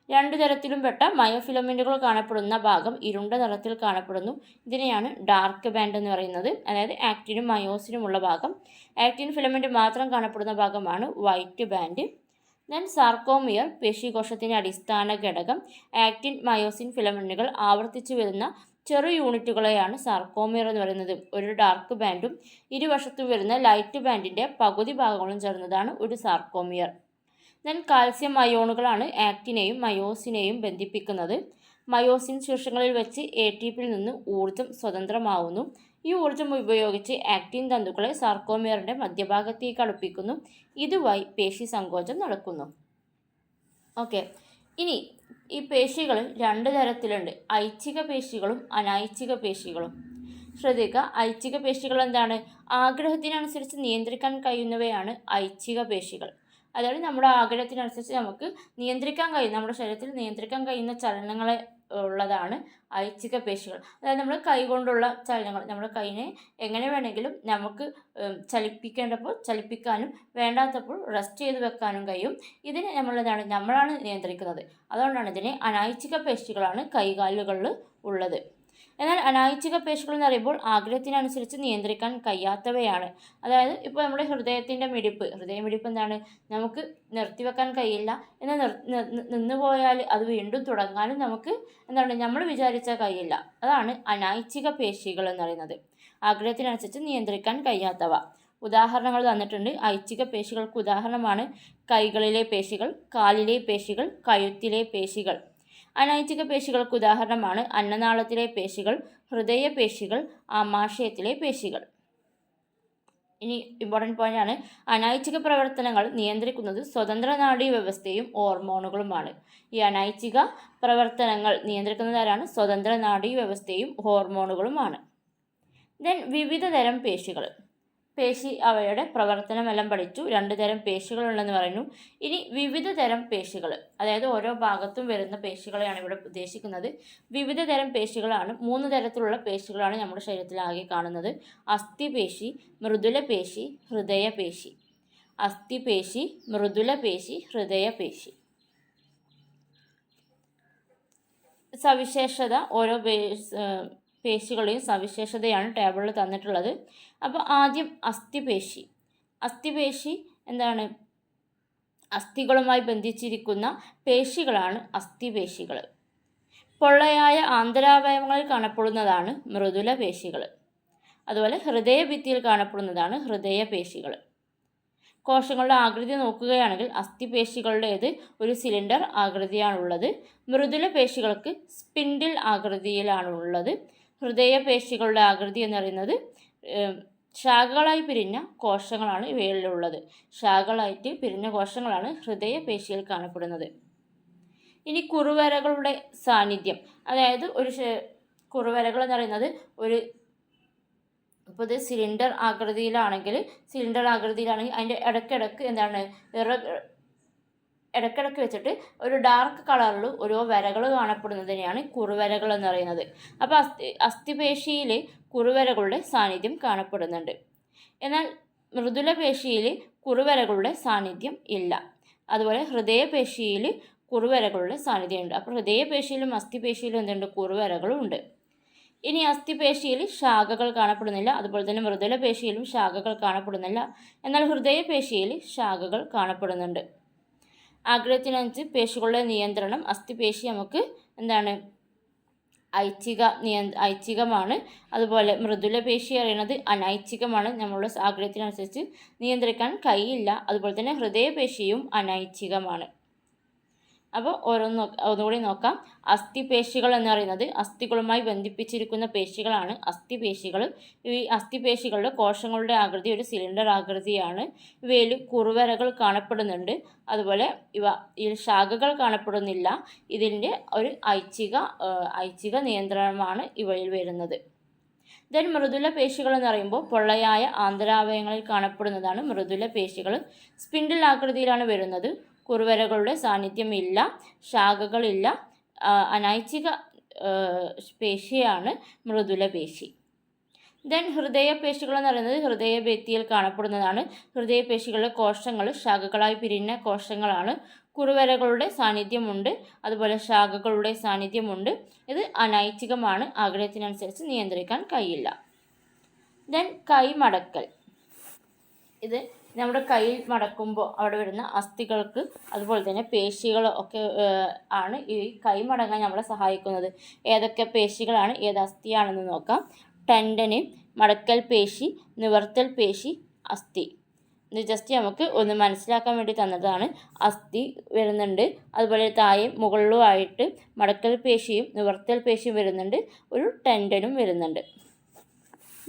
2 തരത്തിലും പെട്ട മയോഫിലമെൻറ്റുകൾ കാണപ്പെടുന്ന ഭാഗം ഇരുണ്ട നിറത്തിൽ കാണപ്പെടുന്നു. ഇതിനെയാണ് ഡാർക്ക് ബാൻഡ് എന്ന് പറയുന്നത്. അതായത് ആക്റ്റിനും മയോസിനുമുള്ള ഭാഗം. ആക്റ്റിൻ ഫിലമെൻറ്റ് മാത്രം കാണപ്പെടുന്ന ഭാഗമാണ് വൈറ്റ് ബാൻഡ്. ദെൻ സാർക്കോമിയർ പേശീകോശത്തിൻ്റെ അടിസ്ഥാന ഘടകം. ആക്റ്റിൻ മയോസിൻ ഫിലമെൻറ്റുകൾ ആവർത്തിച്ചു വരുന്ന ചെറു യൂണിറ്റുകളെയാണ് സാർക്കോമിയർ എന്ന് പറയുന്നത്. ഒരു ഡാർക്ക് ബാൻഡും ഇരുവശത്തും വരുന്ന ലൈറ്റ് ബാൻഡിൻ്റെ പകുതി ഭാഗങ്ങളും ചേർന്നതാണ് ഒരു സാർക്കോമിയർ. ദെൻ കാൽസ്യം അയോണുകളാണ് ആക്റ്റിനെയും മയോസിനെയും ബന്ധിപ്പിക്കുന്നത്. മയോസിൻ ശീർഷങ്ങളിൽ വെച്ച് ATPയിൽ നിന്ന് ഊർജ്ജം സ്വതന്ത്രമാവുന്നു. ഈ ഊർജ്ജം ഉപയോഗിച്ച് ആക്റ്റിൻ തന്തുക്കളെ സാർക്കോമിയറിൻ്റെ മധ്യഭാഗത്തേക്ക് അടുപ്പിക്കുന്നു. ഇതുവഴി പേശി സങ്കോചം നടക്കുന്നു. ഓക്കെ, ഇനി ഈ പേശികൾ 2 തരത്തിലുണ്ട്. ഐച്ഛിക പേശികളും അനൈച്ഛിക പേശികളും. ശ്രദ്ധിക്കുക, ഐച്ഛിക പേശികൾ എന്താണ്? ആഗ്രഹത്തിനനുസരിച്ച് നിയന്ത്രിക്കാൻ കഴിയുന്നവയാണ് ഐച്ഛിക പേശികൾ. അതായത് നമ്മുടെ ആഗ്രഹത്തിനനുസരിച്ച് നമുക്ക് നിയന്ത്രിക്കാൻ കഴിയും, നമ്മുടെ ശരീരത്തിൽ നിയന്ത്രിക്കാൻ കഴിയുന്ന ചലനങ്ങളെ ഉള്ളതാണ് ഐച്ഛിക പേശികൾ. അതായത് നമ്മൾ കൈ കൊണ്ടുള്ള ചലനങ്ങൾ, നമ്മുടെ കൈനെ എങ്ങനെ വേണമെങ്കിലും നമുക്ക് ചലിപ്പിക്കേണ്ടപ്പോൾ ചലിപ്പിക്കാനും വേണ്ടാത്തപ്പോൾ റെസ്റ്റ് ചെയ്ത് വെക്കാനും കഴിയും. ഇതിനെ നമ്മളാണ് നിയന്ത്രിക്കുന്നത്. അതുകൊണ്ടാണ് ഇതിനെ അനൈച്ഛിക പേശികളാണ് കൈകാലുകളിൽ ഉള്ളത്. എന്നാൽ അനൈച്ഛിക പേശികൾ എന്ന് പറയുമ്പോൾ ആഗ്രഹത്തിനനുസരിച്ച് നിയന്ത്രിക്കാൻ കഴിയാത്തവയാണ്. അതായത് ഇപ്പോൾ നമ്മുടെ ഹൃദയമിടിപ്പ് എന്താണ്? നമുക്ക് നിർത്തിവെക്കാൻ കഴിയില്ല. എന്നാൽ നിന്നുപോയാൽ അത് വീണ്ടും തുടങ്ങാനും നമുക്ക് നമ്മൾ വിചാരിച്ചാൽ കഴിയില്ല. അതാണ് അനൈച്ഛിക പേശികൾ എന്ന് പറയുന്നത്. ആഗ്രഹത്തിനനുസരിച്ച് നിയന്ത്രിക്കാൻ കഴിയാത്തവ. ഉദാഹരണങ്ങൾ തന്നിട്ടുണ്ട്. ഐച്ഛിക പേശികൾക്ക് ഉദാഹരണമാണ് കൈകളിലെ പേശികൾ, കാലിലെ പേശികൾ, കഴുത്തിലെ പേശികൾ. അനൈച്ഛിക പേശികൾക്ക് ഉദാഹരണമാണ് അന്നനാളത്തിലെ പേശികൾ, ഹൃദയപേശികൾ, ആമാശയത്തിലെ പേശികൾ. ഇനി ഇമ്പോർട്ടൻ്റ് പോയിന്റ് ആണ്, അനൈച്ഛിക പ്രവർത്തനങ്ങൾ നിയന്ത്രിക്കുന്നത് സ്വതന്ത്ര നാഡീ വ്യവസ്ഥയും ഹോർമോണുകളുമാണ്. ഈ അനൈച്ഛിക പ്രവർത്തനങ്ങൾ നിയന്ത്രിക്കുന്നതാരാണ്? സ്വതന്ത്ര നാഡീ വ്യവസ്ഥയും ഹോർമോണുകളുമാണ്. ദെൻ വിവിധ തരം പേശികൾ. അവയുടെ പ്രവർത്തനമെല്ലാം പഠിച്ചു. 2 തരം പേശികളുണ്ടെന്ന് പറയുന്നു. ഇനി വിവിധ തരം പേശികൾ, അതായത് ഓരോ ഭാഗത്തും വരുന്ന പേശികളെയാണ് ഇവിടെ ഉദ്ദേശിക്കുന്നത്. വിവിധ തരം പേശികളാണ്. 3 തരത്തിലുള്ള പേശികളാണ് നമ്മുടെ ശരീരത്തിലാകെ കാണുന്നത്. അസ്ഥിപേശി, മൃദുലപേശി, ഹൃദയപേശി. അസ്ഥിപേശി, മൃദുലപേശി, ഹൃദയപേശി. സവിശേഷത, ഓരോ പേശികളുടെയും സവിശേഷതയാണ് ടേബിളിൽ തന്നിട്ടുള്ളത്. അപ്പോൾ ആദ്യം അസ്ഥിപേശി. അസ്ഥിപേശി എന്താണ്? അസ്ഥികളുമായി ബന്ധിച്ചിരിക്കുന്ന പേശികളാണ് അസ്ഥിപേശികൾ. പൊള്ളയായ ആന്തരാവയവങ്ങളിൽ കാണപ്പെടുന്നതാണ് മൃദുല പേശികൾ. അതുപോലെ ഹൃദയഭിത്തിയിൽ കാണപ്പെടുന്നതാണ് ഹൃദയപേശികൾ. കോശങ്ങളുടെ ആകൃതി നോക്കുകയാണെങ്കിൽ അസ്ഥിപേശികളുടേത് ഒരു സിലിണ്ടർ ആകൃതിയാണുള്ളത്. മൃദുല പേശികൾക്ക് സ്പിൻഡിൽ ആകൃതിയിലാണുള്ളത്. ഹൃദയപേശികളുടെ ആകൃതി എന്ന് പറയുന്നത് ശാഖകളായി പിരിഞ്ഞ കോശങ്ങളാണ് ഇവയിലുള്ളത്. ശാഖകളായിട്ട് പിരിഞ്ഞ കോശങ്ങളാണ് ഹൃദയപേശിയിൽ കാണപ്പെടുന്നത്. ഇനി കുറുവരകളുടെ സാന്നിധ്യം. അതായത് കുറുവരകൾ എന്ന് പറയുന്നത് ഇപ്പോൾ ഇത് സിലിണ്ടർ ആകൃതിയിലാണെങ്കിൽ അതിൻ്റെ ഇടയ്ക്കിടയ്ക്ക് ഇടയ്ക്കിടയ്ക്ക് വെച്ചിട്ട് ഒരു ഡാർക്ക് കളറിൽ ഓരോ വരകൾ കാണപ്പെടുന്നതിനെയാണ് കുറുവരകൾ എന്ന് പറയുന്നത്. അപ്പോൾ അസ്ഥിപേശിയിൽ കുറുവരകളുടെ സാന്നിധ്യം കാണപ്പെടുന്നുണ്ട്. എന്നാൽ മൃദുലപേശിയിൽ കുറുവരകളുടെ സാന്നിധ്യം ഇല്ല. അതുപോലെ ഹൃദയപേശിയിൽ കുറുവരകളുടെ സാന്നിധ്യമുണ്ട്. അപ്പോൾ ഹൃദയപേശിയിലും അസ്ഥിപേശിയിലും എന്തുണ്ട്? കുറുവരകളും ഉണ്ട്. ഇനി അസ്ഥിപേശിയിൽ ശാഖകൾ കാണപ്പെടുന്നില്ല. അതുപോലെ തന്നെ മൃദുലപേശിയിലും ശാഖകൾ കാണപ്പെടുന്നില്ല. എന്നാൽ ഹൃദയപേശിയിൽ ശാഖകൾ കാണപ്പെടുന്നുണ്ട്. ആഗ്രഹത്തിനനുസരിച്ച് പേശികളുടെ നിയന്ത്രണം. അസ്ഥിപേശി നമുക്ക് ഐച്ഛികമാണ്. അതുപോലെ മൃദുലപേശി അറിയുന്നത് അനൈച്ഛികമാണ്. നമ്മളുടെ ആഗ്രഹത്തിനനുസരിച്ച് നിയന്ത്രിക്കാൻ കഴിയില്ല. അതുപോലെ തന്നെ ഹൃദയപേശിയും അനൈച്ഛികമാണ്. അപ്പോൾ ഒന്നുകൂടി നോക്കാം. അസ്ഥിപേശികൾ എന്ന് പറയുന്നത് അസ്ഥികളുമായി ബന്ധിപ്പിച്ചിരിക്കുന്ന പേശികളാണ് അസ്ഥിപേശികൾ. ഈ അസ്ഥിപേശികളുടെ കോശങ്ങളുടെ ആകൃതി ഒരു സിലിണ്ടർ ആകൃതിയാണ്. ഇവയിൽ കുറുവരകൾ കാണപ്പെടുന്നുണ്ട്. അതുപോലെ ഈ ശാഖകൾ കാണപ്പെടുന്നില്ല. ഇതിൻ്റെ ഒരു ഐച്ഛിക നിയന്ത്രണമാണ് ഇവയിൽ വരുന്നത്. ദെൻ മൃദുല പേശികൾ എന്ന് പറയുമ്പോൾ പൊള്ളയായ ആന്തരാവയവങ്ങളിൽ കാണപ്പെടുന്നതാണ് മൃദുല പേശികൾ. സ്പിൻഡിൽ ആകൃതിയിലാണ് വരുന്നത്. കുറുവരകളുടെ സാന്നിധ്യമില്ല, ശാഖകളില്ല. അനൈച്ഛിക പേശിയാണ് മൃദുല പേശി. ദെൻ ഹൃദയപേശികൾ എന്ന് പറയുന്നത് ഹൃദയഭിത്തിയിൽ കാണപ്പെടുന്നതാണ്. ഹൃദയപേശികളുടെ കോശങ്ങൾ ശാഖകളായി പിരിഞ്ഞ കോശങ്ങളാണ്. കുറുവരകളുടെ സാന്നിധ്യമുണ്ട്, അതുപോലെ ശാഖകളുടെ സാന്നിധ്യമുണ്ട്. ഇത് അനൈച്ഛികമാണ്, ആഗ്രഹത്തിനനുസരിച്ച് നിയന്ത്രിക്കാൻ കഴിയില്ല. ദെൻ കൈമടക്കൽ. ഇത് നമ്മുടെ കൈ മടക്കുമ്പോൾ അവിടെ വരുന്ന അസ്ഥികൾക്ക് അതുപോലെ തന്നെ പേശികൾ ഒക്കെ ആണ് ഈ കൈ മടങ്ങാൻ നമ്മളെ സഹായിക്കുന്നത്. ഏതൊക്കെ പേശികളാണ്, ഏത് അസ്ഥിയാണെന്ന് നോക്കാം. ടെൻഡന്, മടക്കൽ പേശി, നിവർത്തൽ പേശി, അസ്ഥി. ഇത് ജസ്റ്റ് നമുക്ക് ഒന്ന് മനസ്സിലാക്കാൻ വേണ്ടി തന്നതാണ്. അസ്ഥി വരുന്നുണ്ട്, അതുപോലെ താഴെ മുകളിലുമായിട്ട് മടക്കൽ പേശിയും നിവർത്തൽ പേശിയും വരുന്നുണ്ട്, ഒരു ടെൻഡനും വരുന്നുണ്ട്.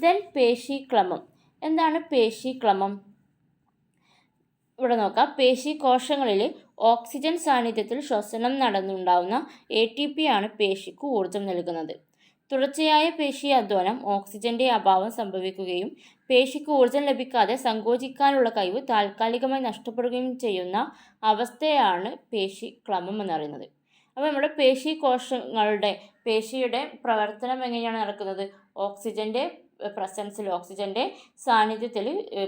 ദെൻ പേശിക്ലമം. എന്താണ് പേശിക്ലമം? ഇവിടെ നോക്കാം. പേശികോശങ്ങളിൽ ഓക്സിജൻ സാന്നിധ്യത്തിൽ ശ്വസനം നടന്നുണ്ടാവുന്ന ATP ആണ് പേശിക്ക് ഊർജം നൽകുന്നത്. തുടർച്ചയായ പേശി അധ്വാനം ഓക്സിജന്റെ അഭാവം സംഭവിക്കുകയും പേശിക്ക് ഊർജം ലഭിക്കാതെ സങ്കോചിക്കാനുള്ള കഴിവ് താൽക്കാലികമായി നഷ്ടപ്പെടുകയും ചെയ്യുന്ന അവസ്ഥയാണ് പേശിക്ലമം എന്ന് പറയുന്നത്. അപ്പോൾ നമ്മുടെ പേശിയുടെ പ്രവർത്തനം എങ്ങനെയാണ് നടക്കുന്നത്? ഓക്സിജന്റെ പ്രസൻസിൽ, ഓക്സിജന്റെ സാന്നിധ്യത്തിൽ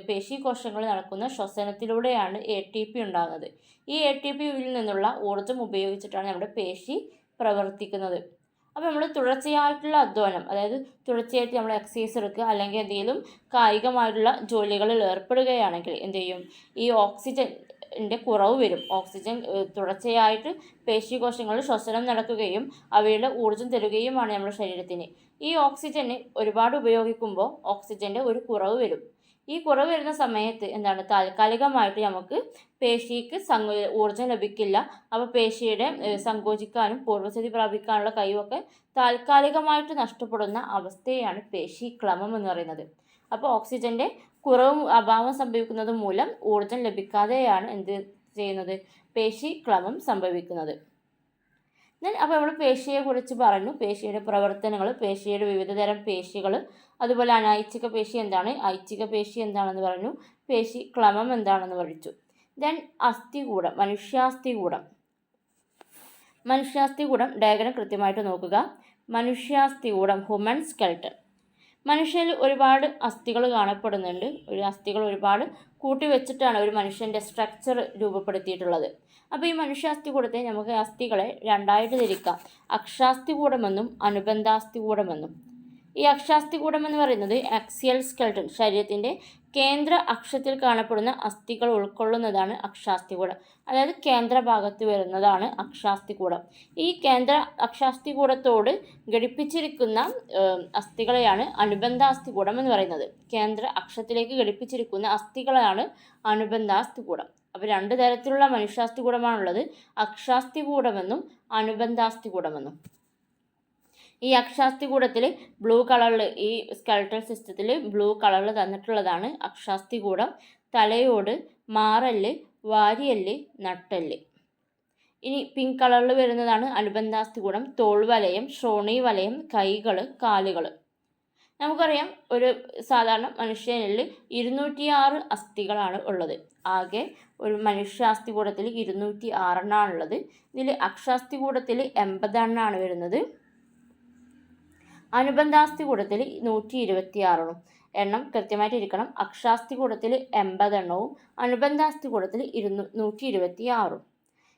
പേശികോശങ്ങൾ നടക്കുന്ന ശ്വസനത്തിലൂടെയാണ് ATP ഉണ്ടാകുന്നത്. ഈ ATPയിൽ നിന്നുള്ള ഊർജം ഉപയോഗിച്ചിട്ടാണ് നമ്മുടെ പേശി പ്രവർത്തിക്കുന്നത്. അപ്പോൾ നമ്മൾ തുടർച്ചയായിട്ടുള്ള അധ്വാനം, അതായത് തുടർച്ചയായിട്ട് നമ്മൾ എക്സസൈസ് എടുക്കുക അല്ലെങ്കിൽ എന്തെങ്കിലും കായികമായിട്ടുള്ള ജോലികളിൽ ഏർപ്പെടുകയാണെങ്കിൽ എന്ത് ചെയ്യും? ഈ ഓക്സിജൻ്റെ കുറവ് വരും. ഓക്സിജൻ തുടർച്ചയായിട്ട് പേശികോശങ്ങളിൽ ശ്വസനം നടക്കുകയും അവയുടെ ഊർജം തരുകയുമാണ് നമ്മുടെ ശരീരത്തിന്. ഈ ഓക്സിജന് ഒരുപാട് ഉപയോഗിക്കുമ്പോൾ ഓക്സിജൻ്റെ ഒരു കുറവ് വരും. ഈ കുറവ് വരുന്ന സമയത്ത് എന്താണ്, താൽക്കാലികമായിട്ട് നമുക്ക് പേശിക്ക് ഊർജം ലഭിക്കില്ല. അപ്പോൾ പേശിയുടെ സങ്കോചിക്കാനും പൂർവ്വസ്ഥിതി പ്രാപിക്കാനുള്ള കഴിവൊക്കെ താൽക്കാലികമായിട്ട് നഷ്ടപ്പെടുന്ന അവസ്ഥയാണ് പേശിക്ലമം എന്ന് പറയുന്നത്. അപ്പോൾ ഓക്സിജൻ്റെ കുറവും അഭാവം സംഭവിക്കുന്നത് മൂലം ഊർജം ലഭിക്കാതെയാണ് എന്ത് ചെയ്യുന്നത്? പേശിക്ലമം സംഭവിക്കുന്നത്. അപ്പോൾ നമ്മൾ പേശിയെക്കുറിച്ച് പറഞ്ഞു, പേശിയുടെ പ്രവർത്തനങ്ങൾ, പേശിയുടെ വിവിധതരം പേശികൾ, അതുപോലെ അനൈച്ഛിക പേശി എന്താണ്, ഐച്ഛിക പേശി എന്താണെന്ന് പറഞ്ഞു, പേശിക്ലമം എന്താണെന്ന് പഠിച്ചു. ദെൻ അസ്ഥികൂടം, മനുഷ്യാസ്ഥികൂടം ഡയഗ്രം കൃത്യമായിട്ട് നോക്കുക. മനുഷ്യാസ്ഥികൂടം, ഹ്യൂമൻ സ്കെൽട്ടൺ. മനുഷ്യരിൽ ഒരുപാട് അസ്ഥികൾ കാണപ്പെടുന്നുണ്ട്. അസ്ഥികൾ ഒരുപാട് കൂട്ടിവെച്ചിട്ടാണ് ഒരു മനുഷ്യൻ്റെ സ്ട്രക്ചർ രൂപപ്പെടുത്തിയിട്ടുള്ളത്. അപ്പോൾ ഈ മനുഷ്യാസ്ഥികൂടത്തെ നമുക്ക് അസ്ഥികളെ രണ്ടായിട്ട് തിരിക്കാം, അക്ഷാസ്ഥികൂടമെന്നും അനുബന്ധാസ്ഥികൂടമെന്നും. ഈ അക്ഷാസ്ഥികൂടം എന്ന് പറയുന്നത് ആക്സിയൽ സ്കെൽട്ടൺ, ശരീരത്തിൻ്റെ കേന്ദ്ര അക്ഷത്തിൽ കാണപ്പെടുന്ന അസ്ഥികൾ ഉൾക്കൊള്ളുന്നതാണ് അക്ഷാസ്ഥികൂടം. അതായത് കേന്ദ്രഭാഗത്ത് വരുന്നതാണ് അക്ഷാസ്ഥികൂടം. ഈ കേന്ദ്ര അക്ഷാസ്ഥികൂടത്തോട് ഘടിപ്പിച്ചിരിക്കുന്ന അസ്ഥികളെയാണ് അനുബന്ധാസ്ഥികൂടം എന്ന് പറയുന്നത്. കേന്ദ്ര അക്ഷത്തിലേക്ക് ഘടിപ്പിച്ചിരിക്കുന്ന അസ്ഥികളാണ് അനുബന്ധാസ്ഥികൂടം. അപ്പോൾ രണ്ട് തരത്തിലുള്ള മനുഷ്യാസ്ഥികൂടമാണുള്ളത്, അക്ഷാസ്ഥികൂടമെന്നും അനുബന്ധാസ്ഥികൂടമെന്നും. ഈ അക്ഷാസ്ഥികൂടത്തിൽ ബ്ലൂ കളറിൽ, ഈ സ്കെൽട്ടൽ സിസ്റ്റത്തിൽ ബ്ലൂ കളറിൽ തന്നിട്ടുള്ളതാണ് അക്ഷാസ്ഥികൂടം. തലയോട്, മാറല്, വാരിയല്, നട്ടെല്ല്. ഇനി പിങ്ക് കളറിൽ വരുന്നതാണ് അനുബന്ധാസ്ഥികൂടം. തോൾവലയം, ശ്രോണീവലയം, കൈകൾ, കാലുകൾ. നമുക്കറിയാം ഒരു സാധാരണ മനുഷ്യനിൽ 206 അസ്ഥികളാണ് ഉള്ളത്. ആകെ ഒരു മനുഷ്യാസ്ഥികൂടത്തിൽ 206 എണ്ണമാണുള്ളത്. ഇതിൽ അക്ഷാസ്ഥികൂടത്തിൽ 80 എണ്ണമാണ് വരുന്നത്. അനുബന്ധാസ്ഥികൂടത്തിൽ 126 എണ്ണം കൃത്യമായിട്ട് ഇരിക്കണം. അക്ഷാസ്ഥികൂടത്തിൽ 80 എണ്ണവും അനുബന്ധാസ്ഥികൂടത്തിൽ 126.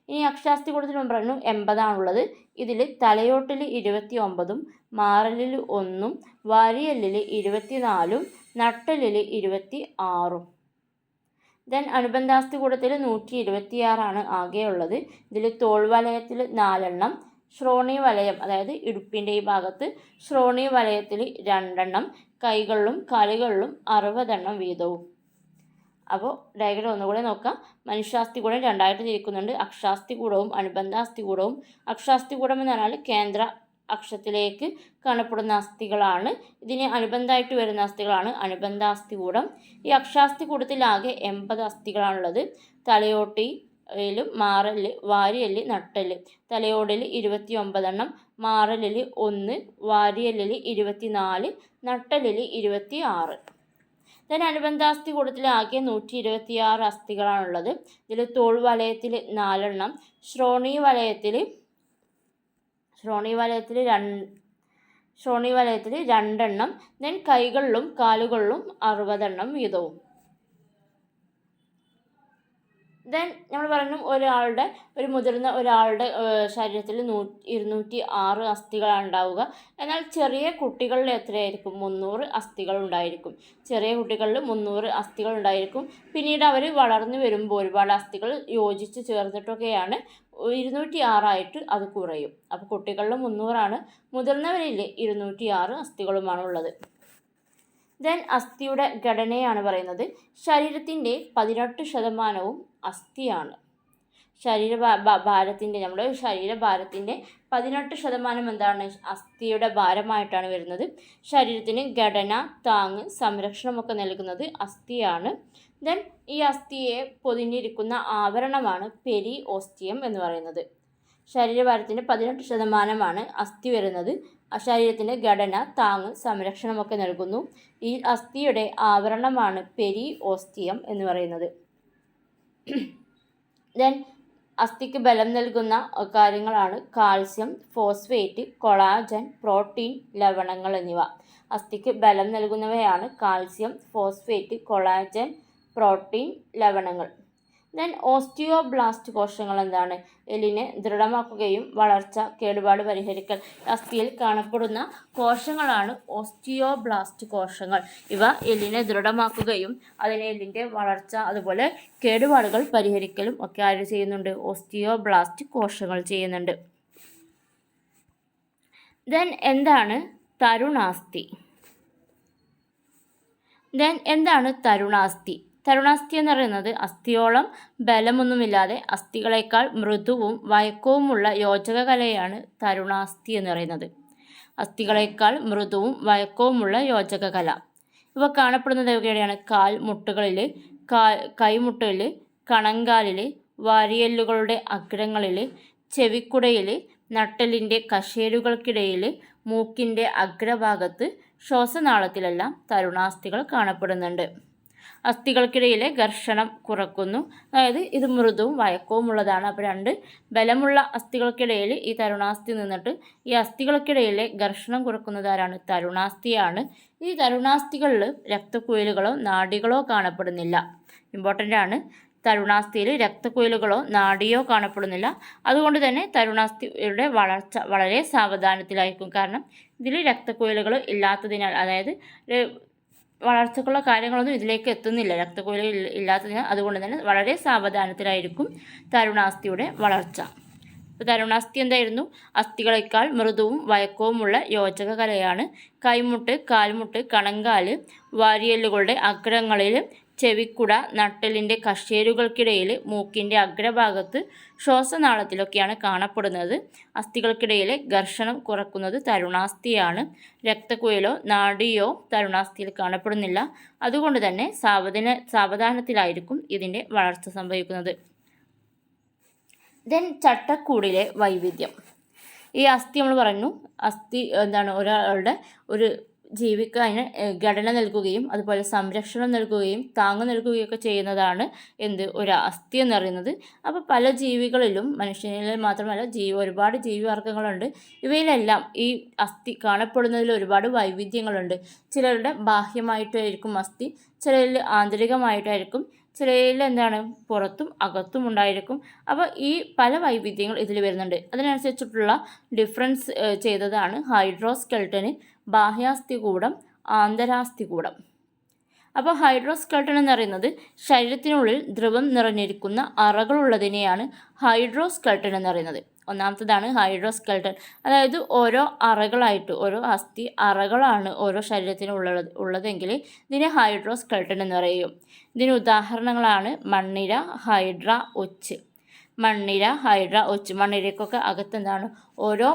ഇനി അക്ഷാസ്ഥികൂടത്തിൽ നമ്മൾ പറഞ്ഞു 80 ആണുള്ളത്. ഇതിൽ തലയോട്ടിൽ 29ഉം മാറലിൽ 1ഉം വാരിയല്ലിൽ 24ഉം നട്ടെല്ലിൽ 26ഉം. ദെൻ അനുബന്ധാസ്ഥികൂടത്തിൽ 126 ആണ് ആകെ ഉള്ളത്. ഇതിൽ തോൾവലയത്തിൽ 4 എണ്ണം, ശ്രോണീവലയം അതായത് ഇടുപ്പിൻ്റെ ഈ ഭാഗത്ത് ശ്രോണീവലയത്തിൽ 2 എണ്ണം, കൈകളിലും കാലുകളിലും 60 എണ്ണം വീതവും. അപ്പോൾ ഡയഗ്രം ഒന്നുകൂടെ നോക്കാം. മനുഷ്യാസ്ഥികൂടം രണ്ടായിട്ട് തിരിക്കുന്നുണ്ട്, അക്ഷാസ്ഥികൂടവും അനുബന്ധാസ്ഥികൂടവും. അക്ഷാസ്ഥികൂടം എന്ന് പറഞ്ഞാൽ കേന്ദ്ര അക്ഷത്തിലേക്ക് കാണപ്പെടുന്ന അസ്ഥികളാണ്. ഇതിന് അനുബന്ധമായിട്ട് വരുന്ന അസ്ഥികളാണ് അനുബന്ധാസ്ഥികൂടം. ഈ അക്ഷാസ്ഥികൂടത്തിലാകെ 80 അസ്ഥികളാണുള്ളത്. തലയോട്ടിലും മാറല്, വാരിയല്, നട്ടെല്ല്. തലയോടിൽ 29 എണ്ണം, മാറലിൽ 1, വാരിയല്ലിൽ 24, നട്ടെല്ലിൽ 26. ദെൻ അനുബന്ധാസ്ഥി കൂടത്തിൽ ആകെ 126 അസ്ഥികളാണുള്ളത്. ഇതിൽ തോൾ വലയത്തിൽ 4 എണ്ണം, ശ്രോണി വലയത്തിൽ 2 എണ്ണം, ദെൻ കൈകളിലും കാലുകളിലും 60 എണ്ണം വീതവും. ദെൻ നമ്മൾ പറഞ്ഞു ഒരു മുതിർന്ന ഒരാളുടെ ശരീരത്തിൽ 206 അസ്ഥികളാണ് ഉണ്ടാവുക. എന്നാൽ ചെറിയ കുട്ടികളിൽ എത്രയായിരിക്കും? 300 അസ്ഥികൾ ഉണ്ടായിരിക്കും. ചെറിയ കുട്ടികളിൽ 300 അസ്ഥികൾ ഉണ്ടായിരിക്കും. പിന്നീട് അവർ വളർന്നു വരുമ്പോൾ ഒരുപാട് അസ്ഥികൾ യോജിച്ച് ചേർന്നിട്ടൊക്കെയാണ് 206 അത് കുറയും. അപ്പോൾ കുട്ടികളിൽ 300 മുതിർന്നവരിൽ 206 അസ്ഥികളുമാണുള്ളത്. ദെൻ അസ്ഥിയുടെ ഘടനയാണ് പറയുന്നത്. ശരീരത്തിൻ്റെ 18% അസ്ഥിയാണ്. നമ്മുടെ ശരീരഭാരത്തിൻ്റെ 18% എന്താണ്? അസ്ഥിയുടെ ഭാരമായിട്ടാണ് വരുന്നത്. ശരീരത്തിന് ഘടന, താങ്ങ്, സംരക്ഷണമൊക്കെ നൽകുന്നത് അസ്ഥിയാണ്. ദെൻ ഈ അസ്ഥിയെ പൊതിഞ്ഞിരിക്കുന്ന ആവരണമാണ് പെരിഓസ്റ്റിയം എന്ന് പറയുന്നത്. ശരീരഭാരത്തിൻ്റെ 18% അസ്ഥി വരുന്നത്. ശരീരത്തിൻ്റെ ഘടന, താങ്ങ്, സംരക്ഷണമൊക്കെ നൽകുന്നു. ഈ അസ്ഥിയുടെ ആവരണമാണ് പെരിഓസ്റ്റിയം എന്ന് പറയുന്നത്. ദെൻ അസ്ഥിക്ക് ബലം നൽകുന്ന കാര്യങ്ങളാണ് കാൽസ്യം, ഫോസ്ഫേറ്റ്, കൊളാജൻ, പ്രോട്ടീൻ, ലവണങ്ങൾ എന്നിവ. അസ്ഥിക്ക് ബലം നൽകുന്നവയാണ് കാൽസ്യം, ഫോസ്ഫേറ്റ്, കൊളാജൻ, പ്രോട്ടീൻ, ലവണങ്ങൾ. ദെൻ ഓസ്റ്റിയോബ്ലാസ്റ്റ് കോശങ്ങൾ എന്താണ്? എല്ലിനെ ദൃഢമാക്കുകയും വളർച്ച, കേടുപാട് പരിഹരിക്കൽ. അസ്ഥിയിൽ കാണപ്പെടുന്ന കോശങ്ങളാണ് ഓസ്റ്റിയോബ്ലാസ്റ്റ് കോശങ്ങൾ. ഇവ എല്ലിനെ ദൃഢമാക്കുകയും എല്ലിൻ്റെ വളർച്ച, അതുപോലെ കേടുപാടുകൾ പരിഹരിക്കലും ഒക്കെ ആര് ചെയ്യുന്നുണ്ട്? ഓസ്റ്റിയോബ്ലാസ്റ്റ് കോശങ്ങൾ ചെയ്യുന്നുണ്ട്. ദെൻ എന്താണ് തരുണാസ്ഥി? തരുണാസ്ഥി എന്ന് പറയുന്നത് അസ്ഥിയോളം ബലമൊന്നുമില്ലാതെ അസ്ഥികളേക്കാൾ മൃദുവും വഴക്കവുമുള്ള യോജക കലയാണ് തരുണാസ്ഥി എന്ന് പറയുന്നത്. അസ്ഥികളേക്കാൾ മൃദുവും വഴക്കവുമുള്ള യോജക കല. ഇവ കാണപ്പെടുന്നത് എവിടെയാണ്? കാൽമുട്ടുകളിൽ, കൈമുട്ടുകളിൽ, കണങ്കാലിൽ, വാരിയെല്ലുകളുടെ അഗ്രങ്ങളിൽ, ചെവിക്കുടയിൽ, നട്ടെല്ലിൻ്റെ കശേരുകൾക്കിടയിൽ, മൂക്കിൻ്റെ അഗ്രഭാഗത്ത്, ശ്വാസനാളത്തിലെല്ലാം തരുണാസ്ഥികൾ കാണപ്പെടുന്നുണ്ട്. അസ്ഥികൾക്കിടയിലെ ഘർഷണം കുറക്കുന്നു. അതായത് ഇത് മൃദുവും വഴക്കവും ഉള്ളതാണ്. അപ്പോൾ 2 ബലമുള്ള അസ്ഥികൾക്കിടയിൽ ഈ തരുണാസ്ഥി നിന്നിട്ട് ഈ അസ്ഥികൾക്കിടയിലെ ഘർഷണം കുറക്കുന്നത് ആരാണ്? തരുണാസ്ഥിയാണ്. ഈ തരുണാസ്ഥികളിൽ രക്തക്കുഴലുകളോ നാഡികളോ കാണപ്പെടുന്നില്ല. ഇമ്പോർട്ടൻ്റ് ആണ്. തരുണാസ്ഥിയിൽ രക്തക്കുഴലുകളോ നാഡിയോ കാണപ്പെടുന്നില്ല. അതുകൊണ്ട് തന്നെ തരുണാസ്ഥിയുടെ വളർച്ച വളരെ സാവധാനത്തിലായിരിക്കും. കാരണം ഇതിൽ രക്തക്കുഴലുകൾ ഇല്ലാത്തതിനാൽ, അതായത് വളർച്ചക്കുള്ള കാര്യങ്ങളൊന്നും ഇതിലേക്ക് എത്തുന്നില്ല, രക്തക്കുഴലുകൾ ഇല്ലാത്തതിനാൽ. അതുകൊണ്ട് തന്നെ വളരെ സാവധാനത്തിലായിരിക്കും തരുണാസ്ഥിയുടെ വളർച്ച. അപ്പോൾ തരുണാസ്ഥി എന്തായിരുന്നു? അസ്ഥികളേക്കാൾ മൃദുവും വഴക്കവുമുള്ള യോജക കലയാണ്. കൈമുട്ട്, കാൽമുട്ട്, കണങ്കാല്, വാരിയെല്ലുകളുടെ അഗ്രങ്ങളിൽ, ചെവിക്കുട, നട്ടെല്ലിൻ്റെ കശേരുകൾക്കിടയിൽ, മൂക്കിൻ്റെ അഗ്രഭാഗത്ത്, ശ്വാസനാളത്തിലൊക്കെയാണ് കാണപ്പെടുന്നത്. അസ്ഥികൾക്കിടയിലെ ഘർഷണം കുറക്കുന്നത് തരുണാസ്ഥിയാണ്. രക്തക്കുഴലോ നാഡിയോ തരുണാസ്ഥിയിൽ കാണപ്പെടുന്നില്ല. അതുകൊണ്ട് തന്നെ സാവധാനത്തിലായിരിക്കും ഇതിൻ്റെ വളർച്ച സംഭവിക്കുന്നത്. ദെൻ ചട്ടക്കൂടിലെ വൈവിധ്യം. ഈ അസ്ഥി നമ്മൾ പറഞ്ഞു, അസ്ഥി എന്താണ്? ഒരാളുടെ ഒരു ജീവിക്കാൻ ഘടന നൽകുകയും അതുപോലെ സംരക്ഷണം നൽകുകയും താങ്ങ് നൽകുകയൊക്കെ ചെയ്യുന്നതാണ് ഒരു അസ്ഥി എന്ന് പറയുന്നത്. അപ്പോൾ പല ജീവികളിലും, മനുഷ്യനിൽ മാത്രമല്ല ഒരുപാട് ജീവിവർഗ്ഗങ്ങളുണ്ട്. ഇവയിലെല്ലാം ഈ അസ്ഥി കാണപ്പെടുന്നതിൽ ഒരുപാട് വൈവിധ്യങ്ങളുണ്ട്. ചിലരുടെ ബാഹ്യമായിട്ടായിരിക്കും അസ്ഥി, ചിലരിൽ ആന്തരികമായിട്ടായിരിക്കും, ചിലയിൽ പുറത്തും അകത്തും ഉണ്ടായിരിക്കും. അപ്പോൾ ഈ പല വൈവിധ്യങ്ങൾ ഇതിൽ വരുന്നുണ്ട്. അതിനനുസരിച്ചിട്ടുള്ള ഡിഫറൻസ് ചെയ്തതാണ് ഹൈഡ്രോസ്കെൽട്ടന്, ബാഹ്യാസ്ഥികൂടം, ആന്തരാസ്ഥികൂടം. അപ്പോൾ ഹൈഡ്രോസ്കെൽട്ടൻ എന്ന് പറയുന്നത് ശരീരത്തിനുള്ളിൽ ദ്രവം നിറഞ്ഞിരിക്കുന്ന അറകളുള്ളതിനെയാണ് ഹൈഡ്രോസ്കെൽട്ടൻ എന്ന് പറയുന്നത്. ഒന്നാമത്തേതാണ് ഹൈഡ്രോസ്കെൽട്ടൻ. അതായത് ഓരോ അറകളായിട്ട്, ഓരോ അസ്ഥി അറകളാണ് ഓരോ ശരീരത്തിനുള്ളതെങ്കിൽ ഇതിനെ ഹൈഡ്രോസ്കെൽട്ടൻ എന്ന് പറയും. ഇതിന് ഉദാഹരണങ്ങളാണ് മണ്ണിര, ഹൈഡ്ര, ഒച്ച്. മണ്ണിരയ്ക്കൊക്കെ അകത്ത് ഓരോ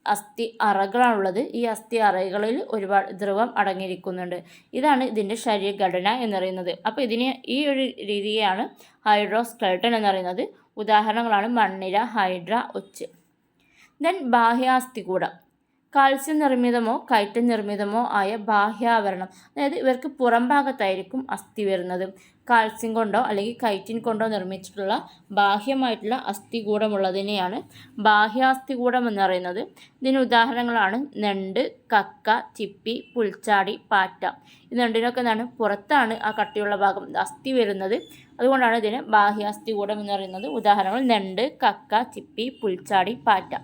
അസ്ഥി അറകളാണുള്ളത്. ഈ അസ്ഥി അറകളിൽ ഒരുപാട് ദ്രവം അടങ്ങിയിരിക്കുന്നുണ്ട്. ഇതാണ് ഇതിൻ്റെ ശരീരഘടന എന്ന് പറയുന്നത്. അപ്പോൾ ഈ ഒരു രീതിയാണ് ഹൈഡ്രോസ്കെൽട്ടൻ എന്ന് പറയുന്നത്. ഉദാഹരണങ്ങളാണ് മണ്ണിര, ഹൈഡ്ര, ഒച്ച്. ദെൻ ബാഹ്യാസ്ഥികൂടം. കാൽസ്യം നിർമ്മിതമോ കൈറ്റിൻ നിർമ്മിതമോ ആയ ബാഹ്യാവരണം, അതായത് ഇവർക്ക് പുറംഭാഗത്തായിരിക്കും അസ്ഥി വരുന്നത്. കാൽസ്യം കൊണ്ടോ അല്ലെങ്കിൽ കൈറ്റിൻ കൊണ്ടോ നിർമ്മിച്ചിട്ടുള്ള ബാഹ്യമായിട്ടുള്ള അസ്ഥികൂടമുള്ളതിനെയാണ് ബാഹ്യാസ്ഥികൂടം എന്ന് പറയുന്നത്. ഇതിന് ഉദാഹരണങ്ങളാണ് ഞണ്ട്, കക്ക, ചിപ്പി, പുൽച്ചാടി, പാറ്റ. ഇത് രണ്ടിനൊക്കെ എന്താണ് പുറത്താണ് ആ കട്ടിയുള്ള ഭാഗം അസ്ഥി വരുന്നത്. അതുകൊണ്ടാണ് ഇതിന് ബാഹ്യാസ്ഥികൂടം എന്ന് പറയുന്നത്. ഉദാഹരണങ്ങൾ ഞണ്ട്, കക്ക, ചിപ്പി, പുൽച്ചാടി, പാറ്റ.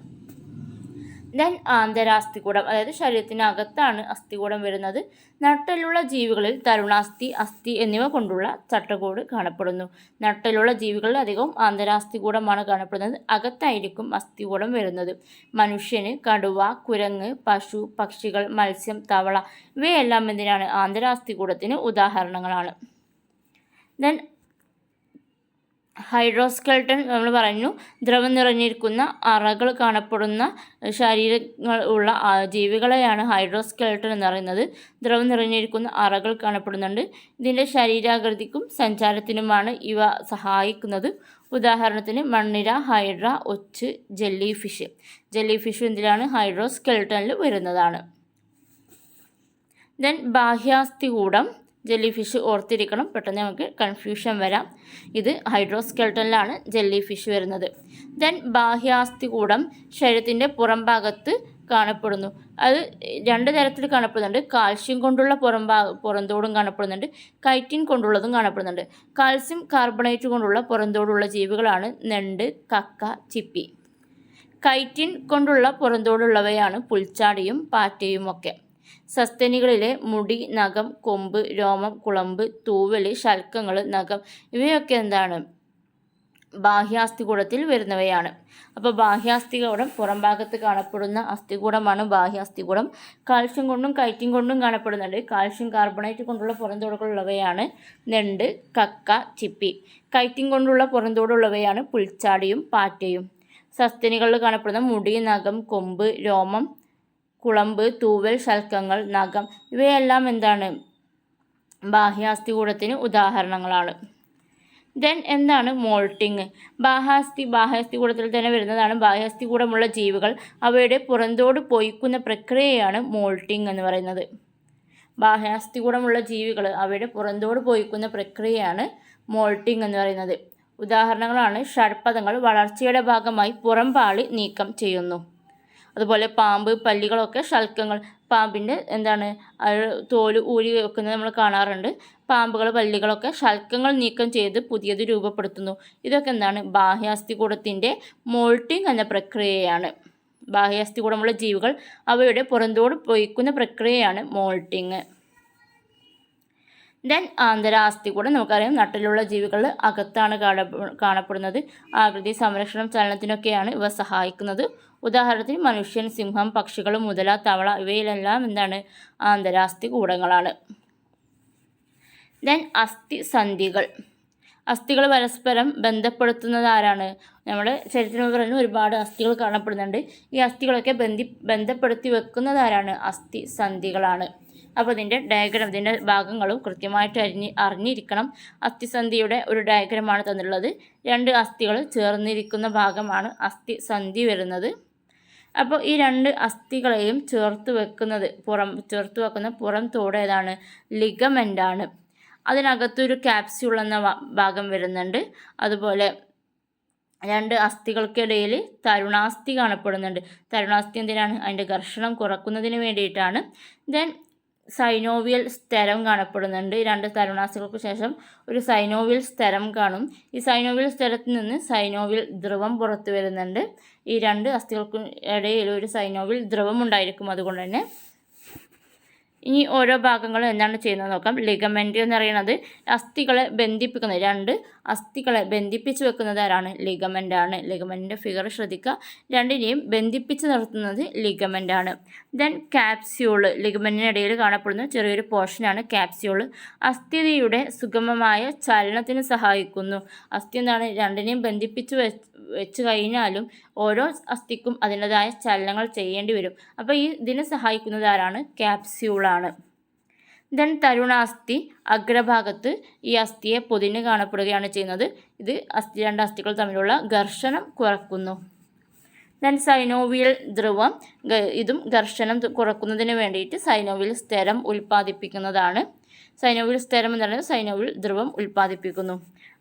ദെൻ ആന്തരാസ്ഥികൂടം, അതായത് ശരീരത്തിനകത്താണ് അസ്ഥികൂടം വരുന്നത്. നട്ടെല്ലുള്ള ജീവികളിൽ തരുണാസ്ഥി, അസ്ഥി എന്നിവ കൊണ്ടുള്ള ചട്ടക്കൂട് കാണപ്പെടുന്നു. നട്ടെല്ലുള്ള ജീവികളിൽ അധികവും ആന്തരാസ്ഥികൂടമാണ് കാണപ്പെടുന്നത്. അകത്തായിരിക്കും അസ്ഥികൂടം വരുന്നത്. മനുഷ്യന്, കടുവ, കുരങ്ങ്, പശു, പക്ഷികൾ, മത്സ്യം, തവള ഇവയെല്ലാം എന്തിനാണ് ആന്തരാസ്ഥികൂടത്തിന് ഉദാഹരണങ്ങളാണ്. ദെൻ ഹൈഡ്രോസ്കെൽട്ടൺ നമ്മൾ പറഞ്ഞു, ദ്രവം നിറഞ്ഞിരിക്കുന്ന അറകൾ കാണപ്പെടുന്ന ശരീരങ്ങൾ ഉള്ള ജീവികളെയാണ് ഹൈഡ്രോസ്കെൽട്ടൺ എന്ന് പറയുന്നത്. ദ്രവം നിറഞ്ഞിരിക്കുന്ന അറകൾ കാണപ്പെടുന്നുണ്ട്. ഇതിൻ്റെ ശരീരാകൃതിക്കും സഞ്ചാരത്തിനുമാണ് ഇവ സഹായിക്കുന്നത്. ഉദാഹരണത്തിന് മണ്ണിര, ഹൈഡ്ര, ഒച്ച്, ജെല്ലി ഫിഷ്. ജെല്ലി ഫിഷ് എന്തിലാണ് ഹൈഡ്രോസ്കെൽട്ടണിൽ വരുന്നതാണ്. ദെൻ ബാഹ്യാസ്ഥികൂടം, ജെല്ലി ഫിഷ് ഓർത്തിരിക്കണം, പെട്ടെന്ന് നമുക്ക് കൺഫ്യൂഷൻ വരാം. ഇത് ഹൈഡ്രോസ്കെൽട്ടനിലാണ് ജെല്ലി ഫിഷ് വരുന്നത്. ദെൻ ബാഹ്യാസ്ഥികൂടം ശരീരത്തിൻ്റെ പുറംഭാഗത്ത് കാണപ്പെടുന്നു. അത് രണ്ട് തരത്തിൽ കാണപ്പെടുന്നുണ്ട്. കാൽസ്യം കൊണ്ടുള്ള പുറന്തോടും കാണപ്പെടുന്നുണ്ട്, കൈറ്റിൻ കൊണ്ടുള്ളതും കാണപ്പെടുന്നുണ്ട്. കാൽസ്യം കാർബണേറ്റ് കൊണ്ടുള്ള പുറന്തോടുള്ള ജീവികളാണ് ഞണ്ട്, കക്ക, ചിപ്പി. കൈറ്റിൻ കൊണ്ടുള്ള പുറന്തോടുള്ളവയാണ് പുൽച്ചാടിയും പാറ്റയും ഒക്കെ. സസ്തനികളിലെ മുടി, നഖം, കൊമ്പ്, രോമം, കുളമ്പ്, തൂവല്, ശൽക്കങ്ങൾ, നഖം ഇവയൊക്കെ എന്താണ് ബാഹ്യാസ്ഥികൂടത്തിൽ വരുന്നവയാണ്. അപ്പോൾ ബാഹ്യാസ്ഥികൂടം പുറംഭാഗത്ത് കാണപ്പെടുന്ന അസ്ഥികൂടമാണ് ബാഹ്യാസ്ഥികൂടം. കാൽസ്യം കൊണ്ടും കൈറ്റിൻ കൊണ്ടും കാണപ്പെടുന്നുണ്ട്. കാൽസ്യം കാർബണേറ്റ് കൊണ്ടുള്ള പുറന്തോടുകളുള്ളവയാണ് ഞണ്ട്, കക്ക, ചിപ്പി. കൈറ്റിൻ കൊണ്ടുള്ള പുറന്തോടുള്ളവയാണ് പുൽച്ചാടിയും പാറ്റയും. സസ്തനികളിൽ കാണപ്പെടുന്ന മുടി, നഖം, കൊമ്പ്, രോമം, കുളമ്പ്, തൂവൽ, ശൽക്കങ്ങൾ, നഖം ഇവയെല്ലാം എന്താണ് ബാഹ്യാസ്ഥികൂടത്തിന് ഉദാഹരണങ്ങളാണ്. ദെൻ എന്താണ് മോൾട്ടിങ്? ബാഹ്യാസ്ഥികൂടത്തിൽ തന്നെ വരുന്നതാണ്. ബാഹ്യാസ്ഥികൂടമുള്ള ജീവികൾ അവയുടെ പുറന്തോട് പൊയ്ക്കുന്ന പ്രക്രിയയാണ് മോൾട്ടിങ് എന്ന് പറയുന്നത്. ബാഹ്യാസ്ഥികൂടമുള്ള ജീവികൾ അവയുടെ പുറന്തോട് പൊയ്ക്കുന്ന പ്രക്രിയയാണ് മോൾട്ടിങ് എന്ന് പറയുന്നത്. ഉദാഹരണങ്ങളാണ് ഷഡ്പദങ്ങൾ വളർച്ചയുടെ ഭാഗമായി പുറംപാളി നീക്കം ചെയ്യുന്നു. അതുപോലെ പാമ്പ്, പല്ലികളൊക്കെ ശൽക്കങ്ങൾ, പാമ്പിൻ്റെ എന്താണ് തോല് ഊരി വെക്കുന്നത് നമ്മൾ കാണാറുണ്ട്. പാമ്പുകൾ, പല്ലികളൊക്കെ ശൽക്കങ്ങൾ നീക്കം ചെയ്ത് പുതിയത് രൂപപ്പെടുത്തുന്നു. ഇതൊക്കെ എന്താണ് ബാഹ്യാസ്ഥികൂടത്തിൻ്റെ മോൾട്ടിങ് എന്ന പ്രക്രിയയാണ്. ബാഹ്യാസ്ഥികൂടമുള്ള ജീവികൾ അവയുടെ പുറന്തോട് പൊയ്ക്കുന്ന പ്രക്രിയയാണ് മോൾട്ടിങ്. ദെൻ ആന്തരാസ്ഥികൂടം നമുക്കറിയാം, നട്ടിലുള്ള ജീവികൾ അകത്താണ് കാണപ്പെടുന്നത്. ആകൃതി, സംരക്ഷണം, ചലനത്തിനൊക്കെയാണ് ഇവ സഹായിക്കുന്നത്. ഉദാഹരണത്തിന് മനുഷ്യൻ, സിംഹം, പക്ഷികൾ, മുതല, തവള ഇവയിലെല്ലാം എന്താണ് ആന്തരാസ്ഥികൂടങ്ങളാണ്. ദെൻ അസ്ഥിസന്ധികൾ. അസ്ഥികൾ പരസ്പരം ബന്ധപ്പെടുത്തുന്നത് ആരാണ്? നമ്മുടെ ശരീരത്തിന് പറയുന്ന ഒരുപാട് അസ്ഥികൾ കാണപ്പെടുന്നുണ്ട്. ഈ അസ്ഥികളൊക്കെ ബന്ധപ്പെടുത്തി വെക്കുന്നത് ആരാണ്? അസ്ഥിസന്ധികളാണ്. അപ്പോൾ ഇതിൻ്റെ ഭാഗങ്ങളും കൃത്യമായിട്ട് അറിഞ്ഞിരിക്കണം. അസ്ഥിസന്ധിയുടെ ഒരു ഡയഗ്രമാണ് തന്നിട്ടുള്ളത്. രണ്ട് അസ്ഥികൾ ചേർന്നിരിക്കുന്ന ഭാഗമാണ് അസ്ഥിസന്ധി വരുന്നത്. അപ്പോൾ ഈ രണ്ട് അസ്ഥികളെയും ചേർത്ത് വെക്കുന്ന പുറം തോട് ഏതാണ്? ലിഗമെൻ്റാണ്. അതിനകത്തൊരു ക്യാപ്സ്യൂൾ എന്ന ഭാഗം വരുന്നുണ്ട്. അതുപോലെ രണ്ട് അസ്ഥികൾക്കിടയിൽ തരുണാസ്ഥി കാണപ്പെടുന്നുണ്ട്. തരുണാസ്ഥി എന്തിനാണ്? അതിൻ്റെ ഘർഷണം കുറക്കുന്നതിന് വേണ്ടിയിട്ടാണ്. ദെൻ സൈനോവിയൽ സ്തരം കാണപ്പെടുന്നുണ്ട്. രണ്ട് തരുണാസ്ഥികൾക്ക് ശേഷം ഒരു സൈനോവിയൽ സ്തരം കാണും. ഈ സൈനോവിയൽ സ്തരത്തിൽ നിന്ന് സൈനോവിയൽ ദ്രവം പുറത്തു വരുന്നുണ്ട്. ഈ രണ്ട് അസ്ഥികൾക്കും ഇടയിൽ ഒരു സൈനോവിയൽ ദ്രവം ഉണ്ടായിരിക്കും. അതുകൊണ്ട് തന്നെ ഇനി ഓരോ ഭാഗങ്ങളും എന്താണ് ചെയ്യുന്നത് നോക്കാം. ലിഗമെൻ്റ് എന്ന് പറയുന്നത് അസ്ഥികളെ ബന്ധിപ്പിക്കുന്നത്, രണ്ട് അസ്ഥികളെ ബന്ധിപ്പിച്ച് വെക്കുന്നത് ആരാണ്? ലിഗമെൻ്റ് ആണ്. ലിഗമെൻറ്റിൻ്റെ ഫിഗർ ശ്രദ്ധിക്കുക. രണ്ടിനെയും ബന്ധിപ്പിച്ച് നിർത്തുന്നത് ലിഗമെൻ്റ് ആണ്. ദെൻ ക്യാപ്സ്യൂൾ, ലിഗമെൻറ്റിനിടയിൽ കാണപ്പെടുന്ന ചെറിയൊരു പോർഷനാണ് ക്യാപ്സ്യൂൾ. അസ്ഥിയുടെ സുഗമമായ ചലനത്തിന് സഹായിക്കുന്നു. അസ്ഥി എന്താണ്? രണ്ടിനെയും ബന്ധിപ്പിച്ച് വെച്ച് കഴിഞ്ഞാലും ഓരോ അസ്ഥിക്കും അതിൻ്റെതായ ചലനങ്ങൾ ചെയ്യേണ്ടി വരും. അപ്പോൾ ഇതിനെ സഹായിക്കുന്നത് ആരാണ്? ക്യാപ്സ്യൂളാണ്. ദെൻ തരുണാസ്ഥി അഗ്രഭാഗത്ത് ഈ അസ്ഥിയെ പൊതിഞ്ഞ് കാണപ്പെടുകയാണ് ചെയ്യുന്നത്. ഇത് രണ്ട് അസ്ഥികൾ തമ്മിലുള്ള ഘർഷണം കുറക്കുന്നു. ദെൻ സൈനോവിയൽ ധ്രുവം, ഇതും ഘർഷണം കുറക്കുന്നതിന് വേണ്ടിയിട്ട് സൈനോവിയൽ സ്ഥിരം ഉൽപ്പാദിപ്പിക്കുന്നതാണ്. സൈനോവിയൽ സ്ഥിരം എന്ന് പറയുന്നത് സൈനോവിയൽ ധ്രുവം ഉൽപ്പാദിപ്പിക്കുന്നു.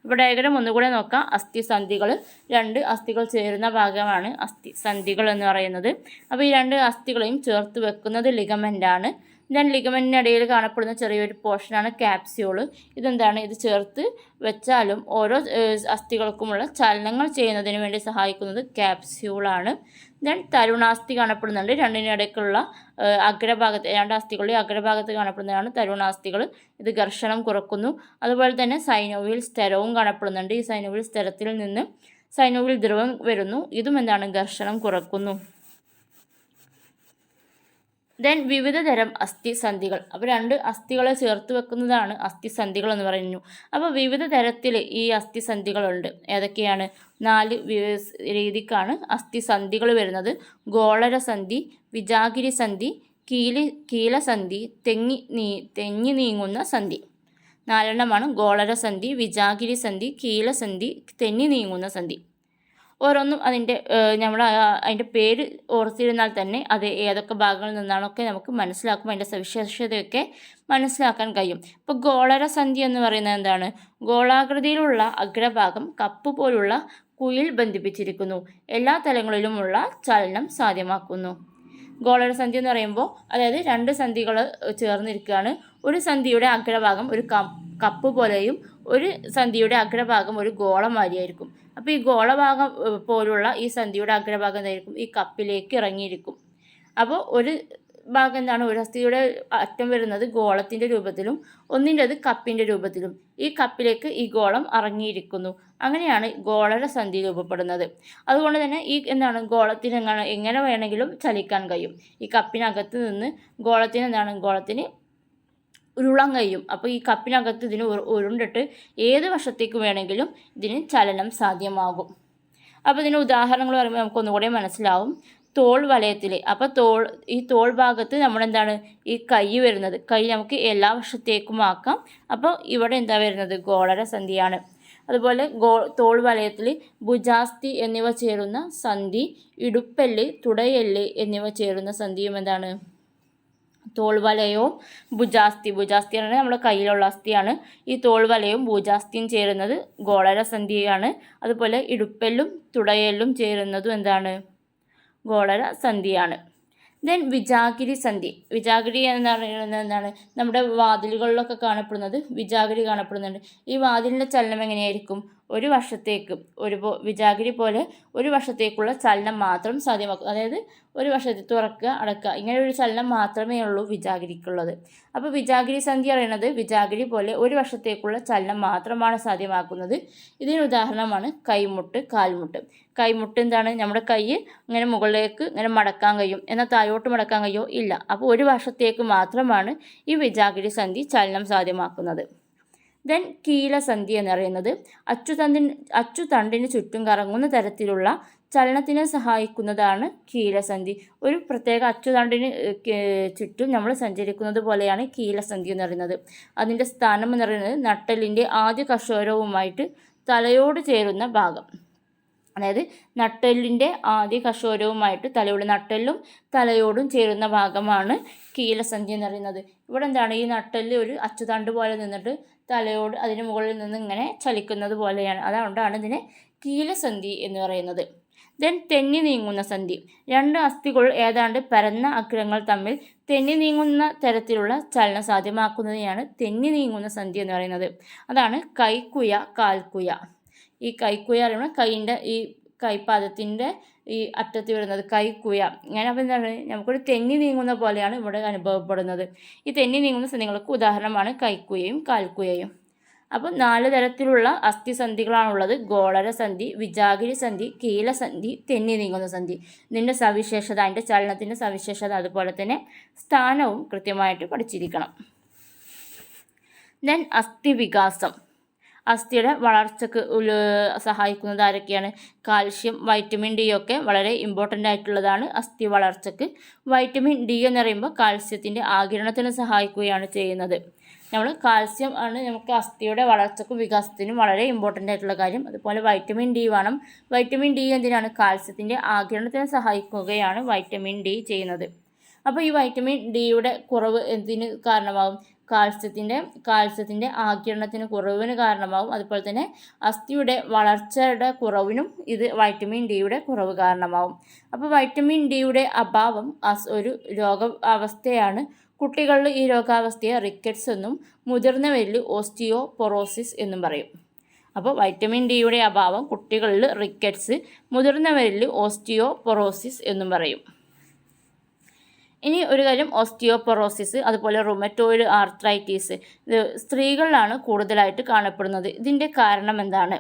അപ്പോൾ ഡയഗ്രാം ഒന്നുകൂടെ നോക്കാം. അസ്ഥിസന്ധികൾ, 2 അസ്ഥികൾ ചേരുന്ന ഭാഗമാണ് അസ്ഥിസന്ധികൾ എന്ന് പറയുന്നത്. അപ്പോൾ ഈ 2 അസ്ഥികളെയും ചേർത്ത് വെക്കുന്നത് ലിഗമെൻ്റാണ്. ദെൻ ലിഗമെൻറ്റിനിടയിൽ കാണപ്പെടുന്ന ചെറിയൊരു പോർഷനാണ് ക്യാപ്സ്യൂള്. ഇതെന്താണ്? ഇത് ചേർത്ത് വെച്ചാലും ഓരോ അസ്ഥികൾക്കുമുള്ള ചലനങ്ങൾ ചെയ്യുന്നതിന് വേണ്ടി സഹായിക്കുന്നത് ക്യാപ്സ്യൂളാണ്. ദെൻ തരുണാസ്ഥി കാണപ്പെടുന്നുണ്ട്. രണ്ടിനിടയ്ക്കുള്ള അഗ്രഭാഗത്ത്, 2 അസ്ഥികളുടെ അഗ്രഭാഗത്ത് കാണപ്പെടുന്നതാണ് തരുണാസ്ഥികൾ. ഇത് ഘർഷണം കുറക്കുന്നു. അതുപോലെ തന്നെ സൈനോവിയൽ സ്ഥിരവും കാണപ്പെടുന്നുണ്ട്. ഈ സൈനോവിയൽ സ്ഥിരത്തിൽ നിന്ന് സൈനോവിയൽ ധ്രുവം വരുന്നു. ഇതും എന്താണ്? ഘർഷണം കുറക്കുന്നു. ദെൻ വിവിധ തരം അസ്ഥിസന്ധികൾ. അപ്പോൾ 2 അസ്ഥികളെ ചേർത്ത് വെക്കുന്നതാണ് അസ്ഥിസന്ധികൾ എന്ന് പറയുന്നു. അപ്പോൾ വിവിധ തരത്തിൽ ഈ അസ്ഥിസന്ധികളുണ്ട്. ഏതൊക്കെയാണ്? 4 രീതിക്കാണ് അസ്ഥിസന്ധികൾ വരുന്നത്. ഗോളരസന്ധി, വിജാഗിരി സന്ധി, കീലസന്ധി, തെന്നി നീങ്ങുന്ന സന്ധി. 4 ഗോളരസന്ധി, വിജാഗിരി സന്ധി, കീലസന്ധി, തെന്നി നീങ്ങുന്ന സന്ധി. ഓരോന്നും അതിൻ്റെ പേര് ഓർത്തിരുന്നാൽ തന്നെ അത് ഏതൊക്കെ ഭാഗങ്ങളിൽ നിന്നാണൊക്കെ നമുക്ക് മനസ്സിലാക്കും, അതിൻ്റെ സവിശേഷതയൊക്കെ മനസ്സിലാക്കാൻ കഴിയും. ഇപ്പോൾ ഗോളരസന്ധി എന്ന് പറയുന്നത് എന്താണ്? ഗോളാകൃതിയിലുള്ള അഗ്രഭാഗം കപ്പ് പോലുള്ള കുയിൽ ബന്ധിപ്പിച്ചിരിക്കുന്നു. എല്ലാ തലങ്ങളിലുമുള്ള ചലനം സാധ്യമാക്കുന്നു. ഗോളരസന്ധി എന്ന് പറയുമ്പോൾ അതായത് 2 സന്ധികൾ ചേർന്നിരിക്കുകയാണ്. ഒരു സന്ധിയുടെ അഗ്രഭാഗം ഒരു കപ്പ് പോലെയും ഒരു സന്ധിയുടെ അഗ്രഭാഗം ഒരു ഗോളമാരിയായിരിക്കും. അപ്പോൾ ഈ ഗോളഭാഗം പോലുള്ള ഈ സന്ധിയുടെ അഗ്രഭാഗം എന്തായിരിക്കും? ഈ കപ്പിലേക്ക് ഇറങ്ങിയിരിക്കും. അപ്പോൾ ഒരു ഭാഗം എന്താണ്? ഒരു അസ്ഥിയുടെ അറ്റം വരുന്നത് ഗോളത്തിൻ്റെ രൂപത്തിലും ഒന്നിൻ്റെത് കപ്പിൻ്റെ രൂപത്തിലും. ഈ കപ്പിലേക്ക് ഈ ഗോളം ഇറങ്ങിയിരിക്കുന്നു. അങ്ങനെയാണ് ഗോളരസന്ധി രൂപപ്പെടുന്നത്. അതുകൊണ്ട് തന്നെ ഈ ഗോളത്തിന് എങ്ങനെ വേണമെങ്കിലും ചലിക്കാൻ കഴിയും. ഈ കപ്പിനകത്ത് നിന്ന് ഗോളത്തിന് ഉരുളാൻ കഴിയും. അപ്പോൾ ഈ കപ്പിനകത്ത് ഇതിന് ഉരുണ്ടിട്ട് ഏത് വശത്തേക്ക് വേണമെങ്കിലും ഇതിന് ചലനം സാധ്യമാകും. അപ്പോൾ ഇതിന് ഉദാഹരണങ്ങൾ പറയുമ്പോൾ നമുക്കൊന്നുകൂടെ മനസ്സിലാവും. തോൾ വലയത്തിൽ, അപ്പോൾ ഈ തോൾ ഭാഗത്ത് ഈ കൈ വരുന്നത്. കൈ നമുക്ക് എല്ലാ വശത്തേക്കും ആക്കാം. അപ്പോൾ ഇവിടെ വരുന്നത്? ഗോളരസന്ധിയാണ്. അതുപോലെ തോൾ വലയത്തിൽ ഭുജാസ്ഥി എന്നിവ ചേരുന്ന സന്ധി, ഇടുപ്പെല്ല്, തുടയെല്ല് എന്നിവ ചേരുന്ന സന്ധിയും തോൾവലയവും ഭുജാസ്ഥി പറഞ്ഞാൽ നമ്മുടെ കയ്യിലുള്ള അസ്ഥിയാണ്. ഈ തോൾവലയും ഭുജാസ്ഥിയും ചേരുന്നത് ഗോളരസന്ധിയാണ്. അതുപോലെ ഇടുപ്പെല്ലും തുടയെല്ലും ചേരുന്നതും ഗോളരസന്ധിയാണ്. ദെൻ വിജാഗിരി സന്ധി. വിജാഗിരി എന്ന് പറയുന്നത് നമ്മുടെ വാതിലുകളിലൊക്കെ കാണപ്പെടുന്നത് വിജാഗിരി കാണപ്പെടുന്നുണ്ട്. ഈ വാതിലിൻ്റെ ചലനം എങ്ങനെയായിരിക്കും? ഒരു വശത്തേക്ക് വിജാഗിരി പോലെ ഒരു വശത്തേക്കുള്ള ചലനം മാത്രം സാധ്യമാക്കും. അതായത് ഒരു വശത്ത് തുറക്കുക, അടക്കുക, ഇങ്ങനെ ഒരു ചലനം മാത്രമേ ഉള്ളൂ വിജാഗിരിക്കുള്ളത്. അപ്പോൾ വിജാഗിരി സന്ധി പറയുന്നത് വിജാഗിരി പോലെ ഒരു വശത്തേക്കുള്ള ചലനം മാത്രമാണ് സാധ്യമാക്കുന്നത്. ഇതിന് ഉദാഹരണമാണ് കൈമുട്ട്, കാൽമുട്ട്. കൈമുട്ട് നമ്മുടെ കൈ ഇങ്ങനെ മുകളിലേക്ക് ഇങ്ങനെ മടക്കാൻ കഴിയും, എന്നാൽ താഴോട്ട് മടക്കാൻ കഴിയുമോ? ഇല്ല. അപ്പോൾ ഒരു വശത്തേക്ക് മാത്രമാണ് ഈ വിജാഗിരി സന്ധി ചലനം സാധ്യമാക്കുന്നത്. ദെൻ കീലസന്ധി എന്ന് പറയുന്നത് അച്ചുതണ്ടിന് ചുറ്റും കറങ്ങുന്ന തരത്തിലുള്ള ചലനത്തിനെ സഹായിക്കുന്നതാണ് കീലസന്ധി. ഒരു പ്രത്യേക അച്ചുതണ്ടിന് ചുറ്റും നമ്മൾ സഞ്ചരിക്കുന്നത് പോലെയാണ് കീലസന്ധി എന്ന് പറയുന്നത്. അതിൻ്റെ സ്ഥാനം എന്ന് പറയുന്നത് നട്ടെല്ലിൻ്റെ ആദ്യ കശോരവുമായിട്ട് തലയോട് ചേരുന്ന ഭാഗം. അതായത് നട്ടെല്ലിൻ്റെ ആദ്യ കശോരവുമായിട്ട് നട്ടെല്ലും തലയോടും ചേരുന്ന ഭാഗമാണ് കീലസന്ധി എന്ന് പറയുന്നത്. ഇവിടെ ഈ നട്ടെല്ല് ഒരു അച്ചുതണ്ട് പോലെ നിന്നിട്ട് തലയോട് അതിന് മുകളിൽ നിന്ന് ഇങ്ങനെ ചലിക്കുന്നത് പോലെയാണ്. അതുകൊണ്ടാണ് ഇതിനെ കീലസന്ധി എന്ന് പറയുന്നത്. ദെൻ തെന്നി നീങ്ങുന്ന സന്ധി. 2 അസ്ഥികൾ ഏതാണ്ട് പരന്ന അഗ്രങ്ങൾ തമ്മിൽ തെന്നി നീങ്ങുന്ന തരത്തിലുള്ള ചലനം സാധ്യമാക്കുന്നതിനെയാണ് തെന്നി നീങ്ങുന്ന സന്ധി എന്ന് പറയുന്നത്. അതാണ് കൈക്കുയ, കാൽക്കുയ. ഈ കൈക്കുയ പറയുമ്പോൾ കൈയിൻ്റെ ഈ കൈപ്പാദത്തിൻ്റെ ഈ അറ്റത്ത് വരുന്നത് കൈക്കുയ. ഇങ്ങനെ അപ്പോൾ നമുക്കൊരു തെന്നി നീങ്ങുന്ന പോലെയാണ് ഇവിടെ അനുഭവപ്പെടുന്നത്. ഈ തെന്നി നീങ്ങുന്ന സന്ധികൾക്ക് ഉദാഹരണമാണ് കൈക്കുയയും കാൽക്കുയയും. അപ്പോൾ 4 തരത്തിലുള്ള അസ്ഥിസന്ധികളാണുള്ളത്. ഗോളരസന്ധി, വിജാഗിരി സന്ധി, കീലസന്ധി, തെന്നി നീങ്ങുന്ന സന്ധി. ഇതിൻ്റെ സവിശേഷത, അതിൻ്റെ ചലനത്തിൻ്റെ സവിശേഷത, അതുപോലെ തന്നെ സ്ഥാനവും കൃത്യമായിട്ട് പഠിച്ചിരിക്കണം. ദെൻ അസ്ഥിവികാസം. അസ്ഥിയുടെ വളർച്ചയ്ക്ക് സഹായിക്കുന്നത് ആരൊക്കെയാണ്? കാൽഷ്യം, വൈറ്റമിൻ ഡി ഒക്കെ വളരെ ഇമ്പോർട്ടൻ്റ് ആയിട്ടുള്ളതാണ് അസ്ഥി വളർച്ചയ്ക്ക്. വൈറ്റമിൻ ഡി എന്ന് പറയുമ്പോൾ കാൽസ്യത്തിൻ്റെ ആഗിരണത്തിന് സഹായിക്കുകയാണ് ചെയ്യുന്നത്. കാൽസ്യം ആണ് നമുക്ക് അസ്ഥിയുടെ വളർച്ചയ്ക്കും വികാസത്തിനും വളരെ ഇമ്പോർട്ടൻ്റ് ആയിട്ടുള്ള കാര്യം. അതുപോലെ വൈറ്റമിൻ ഡി വേണം. വൈറ്റമിൻ ഡി എന്തിനാണ്? കാൽസ്യത്തിൻ്റെ ആഗിരണത്തിന് സഹായിക്കുകയാണ് വൈറ്റമിൻ ഡി ചെയ്യുന്നത്. അപ്പോൾ ഈ വൈറ്റമിൻ ഡിയുടെ കുറവ് എന്തിന് കാരണമാകും? കാൽസ്യത്തിൻ്റെ ആഗിരണത്തിന് കുറവിന് കാരണമാകും. അതുപോലെ തന്നെ അസ്ഥിയുടെ വളർച്ചയുടെ കുറവിനും ഇത് വൈറ്റമിൻ ഡിയുടെ കുറവ് കാരണമാകും. അപ്പോൾ വൈറ്റമിൻ ഡിയുടെ അഭാവം ഒരു രോഗാവസ്ഥയാണ്. കുട്ടികളിൽ ഈ രോഗാവസ്ഥയെ റിക്കറ്റ്സ് എന്നും മുതിർന്നവരിൽ ഓസ്റ്റിയോപൊറോസിസ് എന്നും പറയും. അപ്പോൾ വൈറ്റമിൻ ഡിയുടെ അഭാവം കുട്ടികളിൽ റിക്കറ്റ്സ്, മുതിർന്നവരിൽ ഓസ്റ്റിയോപൊറോസിസ് എന്നും പറയും. ഇനി ഒരു കാര്യം, ഓസ്റ്റിയോപൊറോസിസ് അതുപോലെ റുമറ്റോയിഡ് ആർത്രൈറ്റിസ് ഇത് സ്ത്രീകളിലാണ് കൂടുതലായിട്ട് കാണപ്പെടുന്നത്. ഇതിൻ്റെ കാരണം എന്താണ്?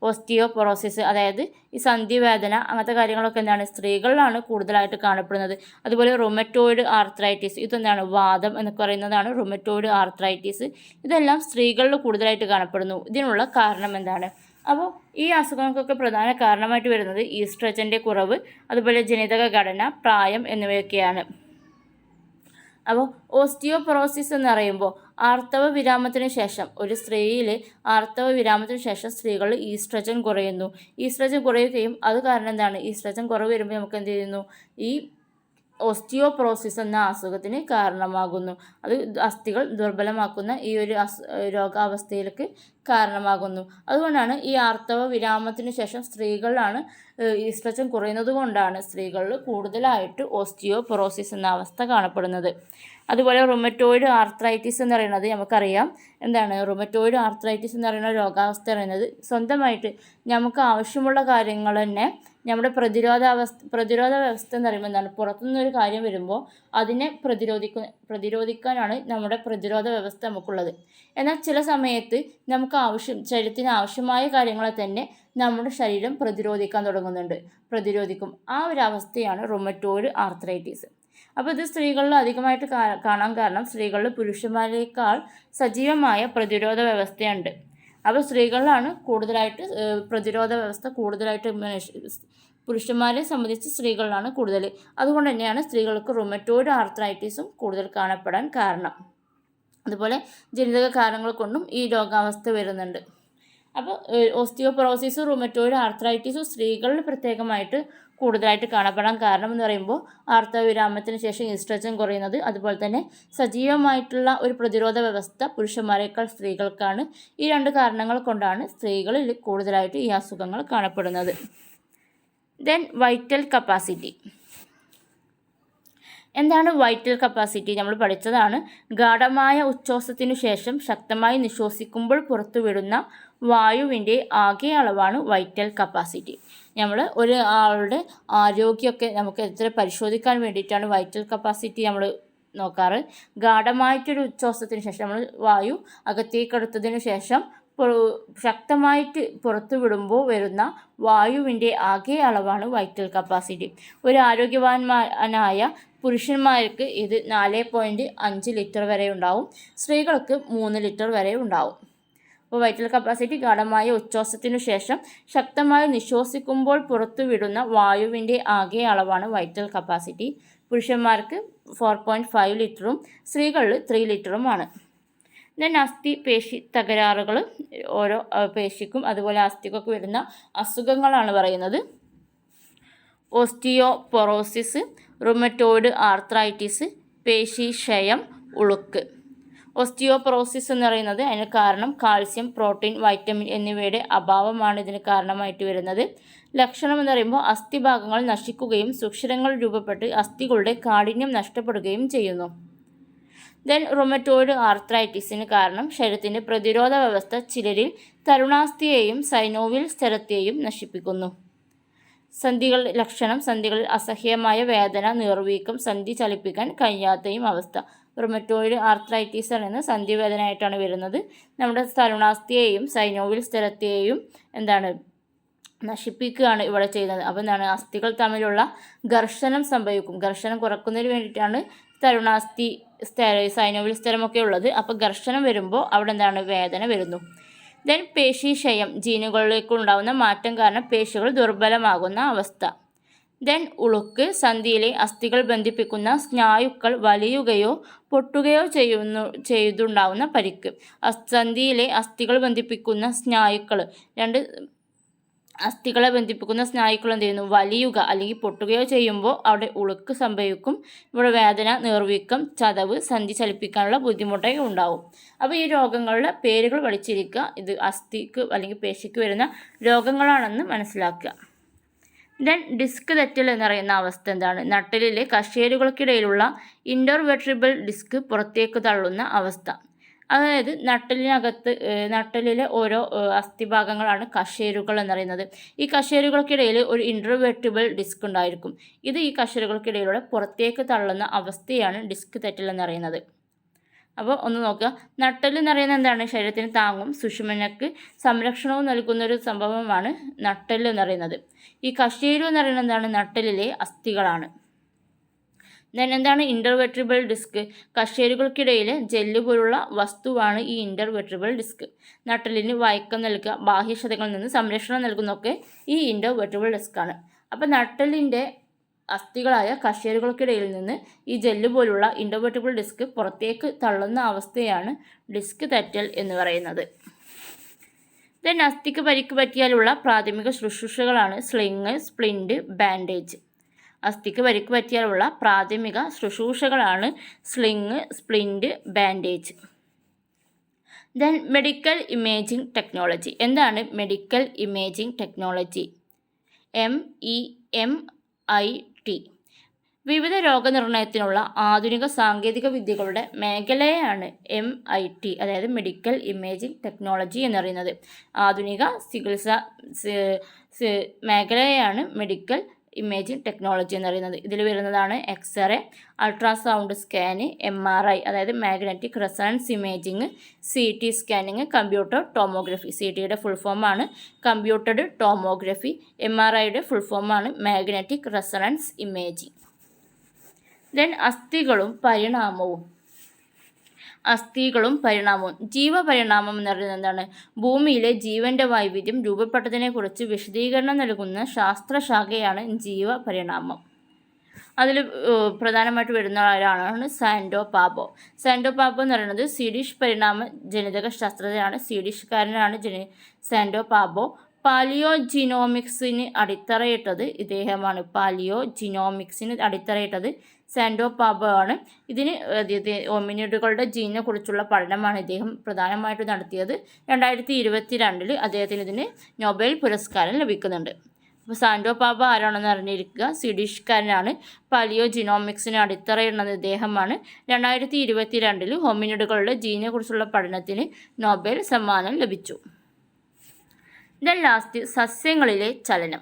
ഓസ്റ്റിയോപൊറോസിസ് അതായത് ഈ സന്ധിവേദന അങ്ങനത്തെ കാര്യങ്ങളൊക്കെ എന്താണ്? സ്ത്രീകളിലാണ് കൂടുതലായിട്ട് കാണപ്പെടുന്നത്. അതുപോലെ റുമറ്റോയിഡ് ആർത്രൈറ്റിസ് ഇതെന്താണ്? വാദം എന്നൊക്കെ പറയുന്നതാണ് റുമറ്റോയിഡ് ആർത്രൈറ്റിസ്. ഇതെല്ലാം സ്ത്രീകളിൽ കൂടുതലായിട്ട് കാണപ്പെടുന്നു. ഇതിനുള്ള കാരണം എന്താണ്? അപ്പോൾ ഈ അസുഖങ്ങൾക്കൊക്കെ പ്രധാന കാരണമായിട്ട് വരുന്നത് ഈസ്ട്രജൻ്റെ കുറവ്, അതുപോലെ ജനിതക ഘടന, പ്രായം എന്നിവയൊക്കെയാണ്. അപ്പോൾ ഓസ്റ്റിയോപൊറോസിസ് എന്ന് പറയുമ്പോൾ ആർത്തവ വിരാമത്തിന് ശേഷം ഒരു സ്ത്രീയിൽ ആർത്തവ വിരാമത്തിന് ശേഷം സ്ത്രീകളിൽ ഈസ്ട്രജൻ കുറയുന്നു. ഈസ്ട്രജൻ കുറയുകയും അത് കാരണം എന്താണ്? ഈസ്ട്രജൻ കുറവ് വരുമ്പോൾ നമുക്ക് എന്ത് ചെയ്യുന്നു? ഈ ഓസ്റ്റിയോപൊറോസിസ് എന്ന അസുഖത്തിന് കാരണമാകുന്നു. അത് അസ്ഥികൾ ദുർബലമാക്കുന്ന ഈ ഒരു രോഗാവസ്ഥയിലേക്ക് കാരണമാകുന്നു. അതുകൊണ്ടാണ് ഈ ആർത്തവ വിരാമത്തിന് ശേഷം സ്ത്രീകളിലാണ് ഈസ്ട്രജൻ കുറയുന്നത് കൊണ്ടാണ് സ്ത്രീകളിൽ കൂടുതലായിട്ട് ഓസ്റ്റിയോപൊറോസിസ് എന്ന അവസ്ഥ കാണപ്പെടുന്നത്. അതുപോലെ റുമറ്റോയിഡ് ആർത്രൈറ്റിസ് എന്ന് പറയുന്നത് നമുക്കറിയാം എന്താണ്? റുമറ്റോയിഡ് ആർത്രൈറ്റിസ് എന്ന് പറയുന്ന രോഗാവസ്ഥ പറയുന്നത് സ്വന്തമായിട്ട് നമുക്ക് ആവശ്യമുള്ള കാര്യങ്ങൾ തന്നെ നമ്മുടെ പ്രതിരോധ വ്യവസ്ഥ എന്ന് പറയുമ്പോൾ എന്താണ്? പുറത്തുനിന്നൊരു കാര്യം വരുമ്പോൾ അതിനെ പ്രതിരോധിക്കാനാണ് നമ്മുടെ പ്രതിരോധ വ്യവസ്ഥ നമുക്കുള്ളത്. എന്നാൽ ചില സമയത്ത് നമുക്ക് ശരീരത്തിന് ആവശ്യമായ കാര്യങ്ങളെ തന്നെ നമ്മുടെ ശരീരം പ്രതിരോധിക്കാൻ പ്രതിരോധിക്കും. ആ ഒരു അവസ്ഥയാണ് റുമറ്റോയിഡ് ആർത്രൈറ്റിസ്. അപ്പോൾ ഇത് സ്ത്രീകളിൽ അധികമായിട്ട് കാണാൻ കാരണം സ്ത്രീകളിൽ പുരുഷന്മാരേക്കാൾ സജീവമായ പ്രതിരോധ വ്യവസ്ഥയുണ്ട്. അപ്പോൾ സ്ത്രീകളിലാണ് കൂടുതലായിട്ട് പ്രതിരോധ വ്യവസ്ഥ കൂടുതലായിട്ട് പുരുഷന്മാരെ സംബന്ധിച്ച് സ്ത്രീകളിലാണ് കൂടുതൽ. അതുകൊണ്ട് തന്നെയാണ് സ്ത്രീകൾക്ക് റുമറ്റോയിഡ് ആർത്രൈറ്റിസും കൂടുതൽ കാണപ്പെടാൻ കാരണം. അതുപോലെ ജനിതക കാരണങ്ങൾ കൊണ്ടും ഈ രോഗാവസ്ഥ വരുന്നുണ്ട്. അപ്പോൾ ഓസ്റ്റിയോപൊറോസിസും റുമറ്റോയിഡ് ആർത്രൈറ്റിസും സ്ത്രീകളിൽ പ്രത്യേകമായിട്ട് കൂടുതലായിട്ട് കാണപ്പെടാൻ കാരണം എന്ന് പറയുമ്പോൾ ആർത്തവ വിരാമത്തിന് ശേഷം ഈസ്ട്രജൻ കുറയുന്നത്, അതുപോലെ തന്നെ സജീവമായിട്ടുള്ള ഒരു പ്രതിരോധ വ്യവസ്ഥ പുരുഷന്മാരെക്കാൾ സ്ത്രീകൾക്കാണ്. ഈ രണ്ട് കാരണങ്ങൾ കൊണ്ടാണ് സ്ത്രീകളിൽ കൂടുതലായിട്ട് ഈ അസുഖങ്ങൾ കാണപ്പെടുന്നത്. Then vital capacity. എന്താണ് വൈറ്റൽ കപ്പാസിറ്റി? നമ്മൾ പഠിച്ചതാണ്. ഗാഢമായ ഉച്ഛ്വാസത്തിനു ശേഷം ശക്തമായി നിശ്വസിക്കുമ്പോൾ പുറത്തുവിടുന്ന വായുവിൻ്റെ ആകെ അളവാണ് വൈറ്റൽ കപ്പാസിറ്റി. നമ്മൾ ഒരു ആളുടെ ആരോഗ്യമൊക്കെ നമുക്ക് എത്ര പരിശോധിക്കാൻ വേണ്ടിയിട്ടാണ് വൈറ്റൽ കപ്പാസിറ്റി നമ്മൾ നോക്കാറ്. ഗാഢമായിട്ടൊരു ഉച്ഛ്വാസത്തിന് ശേഷം നമ്മൾ വായു അകത്തേക്കെടുത്തതിനു ശേഷം ശക്തമായിട്ട് പുറത്തു വിടുമ്പോൾ വരുന്ന വായുവിൻ്റെ ആകെ അളവാണ് വൈറ്റൽ കപ്പാസിറ്റി. ഒരു ആരോഗ്യവാന്മാരായ പുരുഷന്മാർക്ക് ഇത് 4.5 ലിറ്റർ വരെ ഉണ്ടാവും, സ്ത്രീകൾക്ക് 3 ലിറ്റർ വരെ ഉണ്ടാവും. അപ്പോൾ വൈറ്റൽ കപ്പാസിറ്റി ഗാഢമായ ഉച്ഛ്വാസത്തിനു ശേഷം ശക്തമായി നിശ്വസിക്കുമ്പോൾ പുറത്തുവിടുന്ന വായുവിൻ്റെ ആകെ അളവാണ് വൈറ്റൽ കപ്പാസിറ്റി. പുരുഷന്മാർക്ക് 4.5 ലിറ്ററും സ്ത്രീകളിൽ 3 ലിറ്ററുമാണ്. ദെൻ അസ്ഥി പേശി തകരാറുകൾ, ഓരോ പേശിക്കും അതുപോലെ അസ്ഥിക്കൊക്കെ വരുന്ന അസുഖങ്ങളാണ് പറയുന്നത്. ഓസ്റ്റിയോപൊറോസിസ്, റുമറ്റോയിഡ് ആർത്രൈറ്റിസ്, പേശിക്ഷയം, ഉളുക്ക്. ഓസ്റ്റിയോപൊറോസിസ് എന്ന് പറയുന്നത് അതിന് കാരണം കാൽസ്യം, പ്രോട്ടീൻ, വൈറ്റമിൻ എന്നിവയുടെ അഭാവമാണ് ഇതിന് കാരണമായിട്ട് വരുന്നത്. ലക്ഷണം എന്ന് പറയുമ്പോൾ അസ്ഥിഭാഗങ്ങൾ നശിക്കുകയും സുഷിരങ്ങൾ രൂപപ്പെട്ട് അസ്ഥികളുടെ കാഠിന്യം നഷ്ടപ്പെടുകയും ചെയ്യുന്നു. ദെൻ റുമറ്റോയിഡ് ആർത്രൈറ്റിസിന് കാരണം ശരീരത്തിൻ്റെ പ്രതിരോധ വ്യവസ്ഥ ചിലരിൽ തരുണാസ്ഥിയെയും സൈനോവിയൽ സ്ഥിരത്തെയും നശിപ്പിക്കുന്നു. സന്ധികളിൽ അസഹ്യമായ വേദന, നീർവീക്കം, സന്ധി ചലിപ്പിക്കാൻ കഴിയാത്തയും അവസ്ഥ. റുമറ്റോയിഡ് ആർത്രൈറ്റിസ് എന്ന സന്ധിവേദനയായിട്ടാണ് വരുന്നത്. നമ്മുടെ തരുണാസ്ഥിയെയും സൈനോവിയൽ സ്ഥിരത്തെയും നശിപ്പിക്കുകയാണ് ഇവിടെ ചെയ്യുന്നത്. അപ്പോൾ അസ്ഥികൾ തമ്മിലുള്ള ഘർഷണം സംഭവിക്കും. ഘർഷണം കുറക്കുന്നതിന് വേണ്ടിയിട്ടാണ് തരുണാസ്ഥി, സൈനോവിയൽ സ്ഥിരമൊക്കെ ഉള്ളത്. അപ്പോൾ ഘർഷണം വരുമ്പോൾ അവിടെ വേദന വരുന്നു. ദെൻ പേശിക്ഷയം, ജീനുകളിലേക്ക് ഉണ്ടാകുന്ന മാറ്റം കാരണം പേശികൾ ദുർബലമാകുന്ന അവസ്ഥ. ദെൻ ഉളുക്ക്, സന്ധിയിലെ അസ്ഥികൾ ബന്ധിപ്പിക്കുന്ന സ്നായുക്കൾ വലിയുകയോ പൊട്ടുകയോ ചെയ്തുണ്ടാവുന്ന പരിക്ക്. സന്ധിയിലെ അസ്ഥികൾ ബന്ധിപ്പിക്കുന്ന സ്നായുക്കൾ, രണ്ട് അസ്ഥികളെ ബന്ധിപ്പിക്കുന്ന സ്നായുക്കൾ എന്ത് ചെയ്യുന്നു, വലിയുക അല്ലെങ്കിൽ പൊട്ടുകയോ ചെയ്യുമ്പോൾ അവിടെ ഉളുക്ക് സംഭവിക്കും. ഇവിടെ വേദന, നീർവീക്കം, ചതവ്, സന്ധി ചലിപ്പിക്കാനുള്ള ബുദ്ധിമുട്ടൊക്കെ ഉണ്ടാവും. അപ്പോൾ ഈ രോഗങ്ങളുടെ പേരുകൾ പഠിച്ചിരിക്കുക. ഇത് അസ്ഥിക്ക് അല്ലെങ്കിൽ പേശിക്ക് വരുന്ന രോഗങ്ങളാണെന്ന് മനസ്സിലാക്കുക. ദെൻ ഡിസ്ക് തെറ്റൽ എന്ന് പറയുന്ന അവസ്ഥ എന്താണ്? നട്ടലിലെ കശേരുകൾക്കിടയിലുള്ള ഇൻ്റർവെർട്ടിബ്രൽ ഡിസ്ക് പുറത്തേക്ക് തള്ളുന്ന അവസ്ഥ. അതായത് നട്ടലിലെ ഓരോ അസ്ഥിഭാഗങ്ങളാണ് കശേരുകൾ എന്നറിയുന്നത്. ഈ കശേരുകൾക്കിടയിൽ ഒരു ഇൻ്റർവെർട്ടിബ്രൽ ഡിസ്ക് ഉണ്ടായിരിക്കും. ഇത് ഈ കശേരുകൾക്കിടയിലൂടെ പുറത്തേക്ക് തള്ളുന്ന അവസ്ഥയാണ് ഡിസ്ക് തെറ്റൽ എന്നറിയുന്നത്. അപ്പോൾ ഒന്ന് നോക്കുക. നട്ടെല്ല് എന്ന് പറയുന്നത് എന്താണ്? ശരീരത്തിന് താങ്ങും സുഷുമ്നയ്ക്ക് സംരക്ഷണവും നൽകുന്നൊരു സംഭവമാണ് നട്ടെല്ല് എന്ന് പറയുന്നത്. ഈ കശേരു എന്ന് പറയുന്നത് എന്താണ്? നട്ടെല്ലിലെ അസ്ഥികളാണ്. ദെൻ എന്താണ് ഇൻ്റർവെർട്ടിബ്രൽ ഡിസ്ക്? കശേരുകൾക്കിടയിലെ ജെല്ല് പോലുള്ള വസ്തുവാണ് ഈ ഇൻ്റർവെർട്ടിബ്രൽ ഡിസ്ക്. നട്ടെല്ലിന് വഴക്കം നൽകുക, ബാഹ്യക്ഷതകളിൽ നിന്ന് സംരക്ഷണം നൽകുന്നതൊക്കെ ഈ ഇൻ്റർവെർട്ടിബ്രൽ ഡിസ്ക്കാണ്. അപ്പോൾ നട്ടെല്ലിൻ്റെ അസ്ഥികളായ കശേരുകൾക്കിടയിൽ നിന്ന് ഈ ജെല്ല് പോലുള്ള ഇൻ്റർവെർട്ടിബ്രൽ ഡിസ്ക് പുറത്തേക്ക് തള്ളുന്ന അവസ്ഥയാണ് ഡിസ്ക് തെറ്റൽ എന്ന് പറയുന്നത്. ദെൻ അസ്ഥിക്ക് പരിക്ക് പറ്റിയാലുള്ള പ്രാഥമിക ശുശ്രൂഷകളാണ് സ്ലിങ്, സ്പ്ലിൻറ്റ്, ബാൻഡേജ്. അസ്ഥിക്ക് പരിക്ക് പറ്റിയാലുള്ള പ്രാഥമിക ശുശ്രൂഷകളാണ് sling, splint, bandage. Then medical imaging technology. എന്താണ് മെഡിക്കൽ ഇമേജിംഗ് ടെക്നോളജി? MEMIT. വിവിധ രോഗനിർണയത്തിനുള്ള ആധുനിക സാങ്കേതിക വിദ്യകളുടെ മേഖലയാണ് MIT, അതായത് മെഡിക്കൽ ഇമേജിംഗ് ടെക്നോളജി എന്നറിയുന്നത്. ആധുനിക ചികിത്സ മേഖലയാണ് മെഡിക്കൽ ഇമേജിംഗ് ടെക്നോളജി എന്നറിയുന്നത്. ഇതിൽ വരുന്നതാണ് എക്സ്റേ, അൾട്രാസൗണ്ട് സ്കാന്, MRI അതായത് magnetic resonance imaging, CT scanning, computer tomography. CTയുടെ ഫുൾ ഫോമാണ് കമ്പ്യൂട്ടർഡ് ടോമോഗ്രഫി, MRIയുടെ ഫുൾ ഫോമാണ് മാഗ്നറ്റിക് റെസൊണൻസ് ഇമേജിങ്. ദെൻ അസ്ഥികളും പരിണാമവും. ജീവപരിണാമം എന്ന് പറയുന്നത് എന്താണ്? ഭൂമിയിലെ ജീവൻ്റെ വൈവിധ്യം രൂപപ്പെട്ടതിനെക്കുറിച്ച് വിശദീകരണം നൽകുന്ന ശാസ്ത്രശാഖയാണ് ജീവപരിണാമം. അതിൽ പ്രധാനമായിട്ട് വരുന്ന ഒരാളാണ് സാൻഡോ പാബോ. സാൻഡോ പാബോ എന്ന് പറയുന്നത് സ്വീഡിഷ് പരിണാമ ജനിതക ശാസ്ത്രജ്ഞനാണ്. സ്വീഡിഷ്കാരനാണ് സാൻഡോ പാബോ. പാലിയോജിനോമിക്സിന് അടിത്തറയിട്ടത് ഇദ്ദേഹമാണ്. പാലിയോജിനോമിക്സിന് അടിത്തറയിട്ടത് സാൻഡോ പാബോ ആണ്. ഇതിന് ഹോമിനിഡുകളുടെ ജീനിനെ കുറിച്ചുള്ള പഠനമാണ് ഇദ്ദേഹം പ്രധാനമായിട്ട് നടത്തിയത്. 2022 അദ്ദേഹത്തിന് ഇതിന് നൊബേൽ പുരസ്കാരം ലഭിക്കുന്നുണ്ട്. അപ്പോൾ സാൻഡോ പാബോ ആരാണെന്ന് അറിഞ്ഞിരിക്കുക. സ്വീഡിഷ്കാരനാണ്. പാലിയോജിനോമിക്സിന് അടിത്തറയിടുന്നത് ഇദ്ദേഹമാണ്. 2022 ഹോമിനിഡുകളുടെ ജീനിനെ കുറിച്ചുള്ള പഠനത്തിന് നൊബേൽ സമ്മാനം ലഭിച്ചു. ദെൻ ലാസ്റ്റ് സസ്യങ്ങളിലെ ചലനം.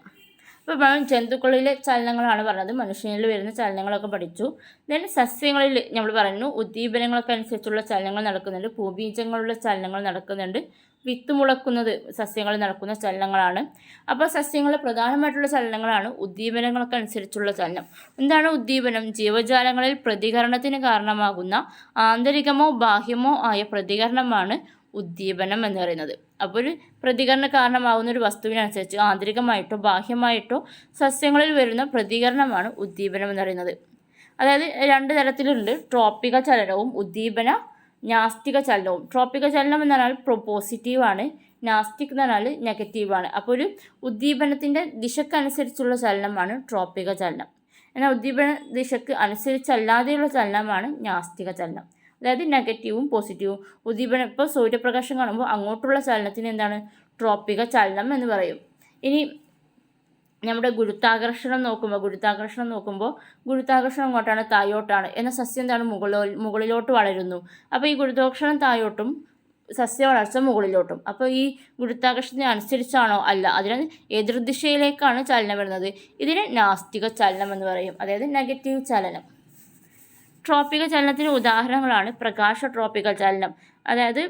ഇപ്പോൾ ജന്തുക്കളിലെ ചലനങ്ങളാണ് പറഞ്ഞത്. മനുഷ്യനിൽ വരുന്ന ചലനങ്ങളൊക്കെ പഠിച്ചു. ദെൻ സസ്യങ്ങളിൽ നമ്മൾ പറഞ്ഞു ഉദ്ദീപനങ്ങളൊക്കെ അനുസരിച്ചുള്ള ചലനങ്ങൾ നടക്കുന്നുണ്ട്. ഭൂബീജങ്ങളുടെ ചലനങ്ങൾ നടക്കുന്നുണ്ട്. വിത്ത് മുളക്കുന്നത് സസ്യങ്ങളിൽ നടക്കുന്ന ചലനങ്ങളാണ്. അപ്പോൾ സസ്യങ്ങളിലെ പ്രധാനമായിട്ടുള്ള ചലനങ്ങളാണ് ഉദ്ദീപനങ്ങളൊക്കെ അനുസരിച്ചുള്ള ചലനം. എന്താണ് ഉദ്ദീപനം? ജീവജാലങ്ങളിൽ പ്രതികരണത്തിന് കാരണമാകുന്ന ആന്തരികമോ ബാഹ്യമോ ആയ പ്രതികരണമാണ് ഉദ്ദീപനം എന്ന് പറയുന്നത്. അപ്പോൾ ഒരു പ്രതികരണ കാരണമാകുന്ന ഒരു വസ്തുവിനനുസരിച്ച് ആന്തരികമായിട്ടോ ബാഹ്യമായിട്ടോ സസ്യങ്ങളിൽ വരുന്ന പ്രതികരണമാണ് ഉദ്ദീപനം എന്ന് പറയുന്നത്. അതായത് 2 തരത്തിലുണ്ട്: ട്രോപ്പിക ചലനവും ന്യാസ്തിക ചലനവും. ട്രോപ്പിക ചലനം എന്ന് പറഞ്ഞാൽ പോസിറ്റീവാണ്, ന്യാസ്റ്റിക് എന്ന് പറഞ്ഞാൽ നെഗറ്റീവാണ്. അപ്പോൾ ഒരു ഉദ്ദീപനത്തിൻ്റെ ദിശക്കനുസരിച്ചുള്ള ചലനമാണ് ട്രോപ്പിക ചലനം. എന്നാൽ ഉദ്ദീപന ദിശക്ക് അനുസരിച്ചല്ലാതെയുള്ള ചലനമാണ് ന്യാസ്തിക ചലനം. അതായത് നെഗറ്റീവും പോസിറ്റീവും. ഉദ്ദീപനം ഇപ്പോൾ സൂര്യപ്രകാശം കാണുമ്പോൾ അങ്ങോട്ടുള്ള ചലനത്തിന് എന്താണ്? ട്രോപ്പിക ചലനം എന്ന് പറയും. ഇനി നമ്മുടെ ഗുരുത്വാകർഷണം നോക്കുമ്പോൾ ഗുരുത്വാകർഷണം അങ്ങോട്ടാണ്, താഴോട്ടാണ്. എന്നാൽ സസ്യം എന്താണ്? മുകളിലോട്ട് വളരുന്നു. അപ്പോൾ ഈ ഗുരുത്വാകർഷണം താഴോട്ടും സസ്യ വളർച്ച മുകളിലോട്ടും. അപ്പോൾ ഈ ഗുരുത്വാകർഷണത്തിന് അനുസരിച്ചാണോ? അല്ല, അതിന് എതിർദിശയിലേക്കാണ് ചലനം വരുന്നത്. ഇതിന് നാസ്തിക ചലനം എന്ന് പറയും, അതായത് നെഗറ്റീവ് ചലനം. ട്രോപ്പിക ചലനത്തിന് ഉദാഹരണങ്ങളാണ് പ്രകാശ ട്രോപ്പിക ചലനം. അതായത്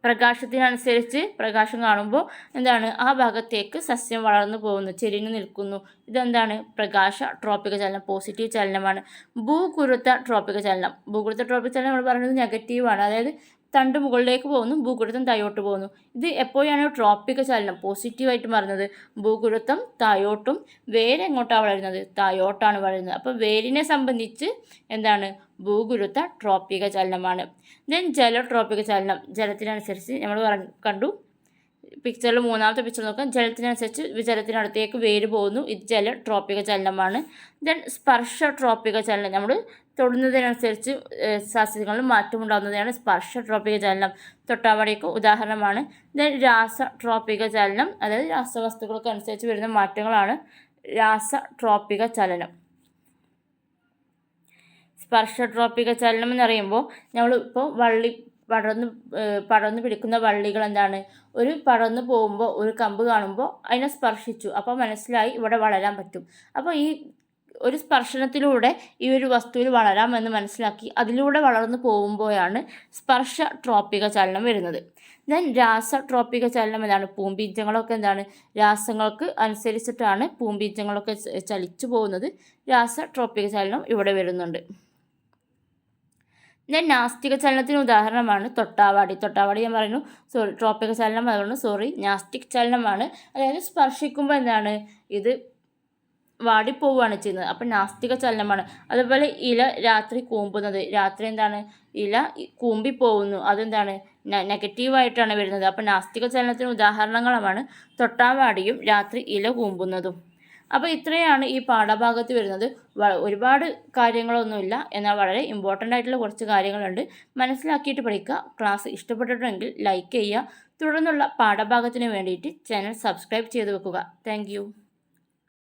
പ്രകാശത്തിനനുസരിച്ച് പ്രകാശം കാണുമ്പോൾ എന്താണ്? ആ ഭാഗത്തേക്ക് സസ്യം വളർന്നു പോകുന്നു, ചെരിഞ്ഞു നിൽക്കുന്നു. ഇതെന്താണ്? പ്രകാശ ട്രോപ്പിക ചലനം, പോസിറ്റീവ് ചലനമാണ്. ഭൂഗുരുത്വ ട്രോപ്പിക ചലനം നമ്മൾ പറയുന്നത് നെഗറ്റീവാണ്. അതായത് തണ്ട് മുകളിലേക്ക് പോകുന്നു, ഭൂഗുരുത്വം താഴോട്ട് പോകുന്നു. ഇത് എപ്പോഴാണ് ട്രോപ്പിക ചലനം പോസിറ്റീവായിട്ട് മാറുന്നത്? ഭൂഗുരുത്വം താഴോട്ടും വേര് എങ്ങോട്ടാണ് വളരുന്നത്? താഴോട്ടാണ് വളരുന്നത്. അപ്പോൾ വേരിനെ സംബന്ധിച്ച് എന്താണ്? ഭൂഗുരുത്വ ട്രോപ്പിക ചലനമാണ്. ദെൻ ജലട്രോപ്പിക ചലനം. ജലത്തിനനുസരിച്ച് നമ്മൾ കണ്ടു. പിക്ചറിൽ മൂന്നാമത്തെ പിക്ചർ നോക്കാം. ജലത്തിനനുസരിച്ച് ജലത്തിനടുത്തേക്ക് വേര് പോകുന്നു. ഇത് ജലട്രോപ്പിക ചലനമാണ്. ദെൻ സ്പർശ ട്രോപ്പിക ചലനം. നമ്മൾ തൊടുന്നതിനനുസരിച്ച് സസ്യങ്ങളിൽ മാറ്റമുണ്ടാകുന്നതാണ് സ്പർശ ട്രോപ്പിക ചലനം. തൊട്ടാവാടിക്ക് ഉദാഹരണമാണ്. ദെൻ രാസ ട്രോപ്പിക ചലനം, അതായത് രാസവസ്തുക്കൾക്ക് അനുസരിച്ച് വരുന്ന മാറ്റങ്ങളാണ് രാസ ട്രോപ്പിക ചലനം. സ്പർശ ട്രോപ്പിക ചലനം എന്ന് പറയുമ്പോൾ നമ്മൾ ഇപ്പോൾ പടർന്ന് പിടിക്കുന്ന വള്ളികൾ എന്താണ്? ഒരു പടർന്ന് പോകുമ്പോൾ ഒരു കമ്പ് കാണുമ്പോൾ അതിനെ സ്പർശിച്ചു, അപ്പോൾ മനസ്സിലായി ഇവിടെ വളരാൻ പറ്റും. അപ്പോൾ ഈ ഒരു സ്പർശനത്തിലൂടെ ഈ ഒരു വസ്തുവിൽ വളരാമെന്ന് മനസ്സിലാക്കി അതിലൂടെ വളർന്നു പോകുമ്പോഴാണ് സ്പർശ ട്രോപ്പിക ചലനം വരുന്നത്. ദെൻ രാസ ട്രോപ്പിക ചലനം എന്താണ്? പൂമ്പീജങ്ങളൊക്കെ എന്താണ്? രാസങ്ങൾക്ക് അനുസരിച്ചിട്ടാണ് പൂമ്പീജങ്ങളൊക്കെ ചലിച്ചു പോകുന്നത്. രാസ ട്രോപ്പിക ചലനം ഇവിടെ വരുന്നുണ്ട്. ദെൻ നാസ്തിക ചലനത്തിന് ഉദാഹരണമാണ് തൊട്ടാവാടി. ഞാൻ പറയുന്നു ട്രോപ്പിക ചലനം അതുകൊണ്ട് നാസ്തിക് ചലനമാണ്. അതായത് സ്പർശിക്കുമ്പോൾ എന്താണ്? ഇത് വാടിപ്പോവുകയാണ് ചെയ്യുന്നത്, അപ്പം നാസ്തിക ചലനമാണ്. അതുപോലെ ഇല രാത്രി കൂമ്പുന്നത്. രാത്രി എന്താണ്? ഇല കൂമ്പിപ്പോവുന്നു, അതെന്താണ്? നെഗറ്റീവായിട്ടാണ് വരുന്നത്. അപ്പം നാസ്തിക ചലനത്തിന് ഉദാഹരണങ്ങളുമാണ് തൊട്ടാവാടിയും രാത്രി ഇല കൂമ്പുന്നതും. അപ്പോൾ ഇത്രയാണ് ഈ പാഠഭാഗത്ത് വരുന്നത്. ഒരുപാട് കാര്യങ്ങളൊന്നുമില്ല, എന്നാൽ വളരെ ഇമ്പോർട്ടൻ്റ് ആയിട്ടുള്ള കുറച്ച് കാര്യങ്ങളുണ്ട്. മനസ്സിലാക്കിയിട്ട് പഠിക്കുക. ക്ലാസ് ഇഷ്ടപ്പെട്ടിട്ടുണ്ടെങ്കിൽ ലൈക്ക് ചെയ്യുക. തുടർന്നുള്ള പാഠഭാഗത്തിന് വേണ്ടിയിട്ട് ചാനൽ സബ്സ്ക്രൈബ് ചെയ്ത് വെക്കുക. താങ്ക്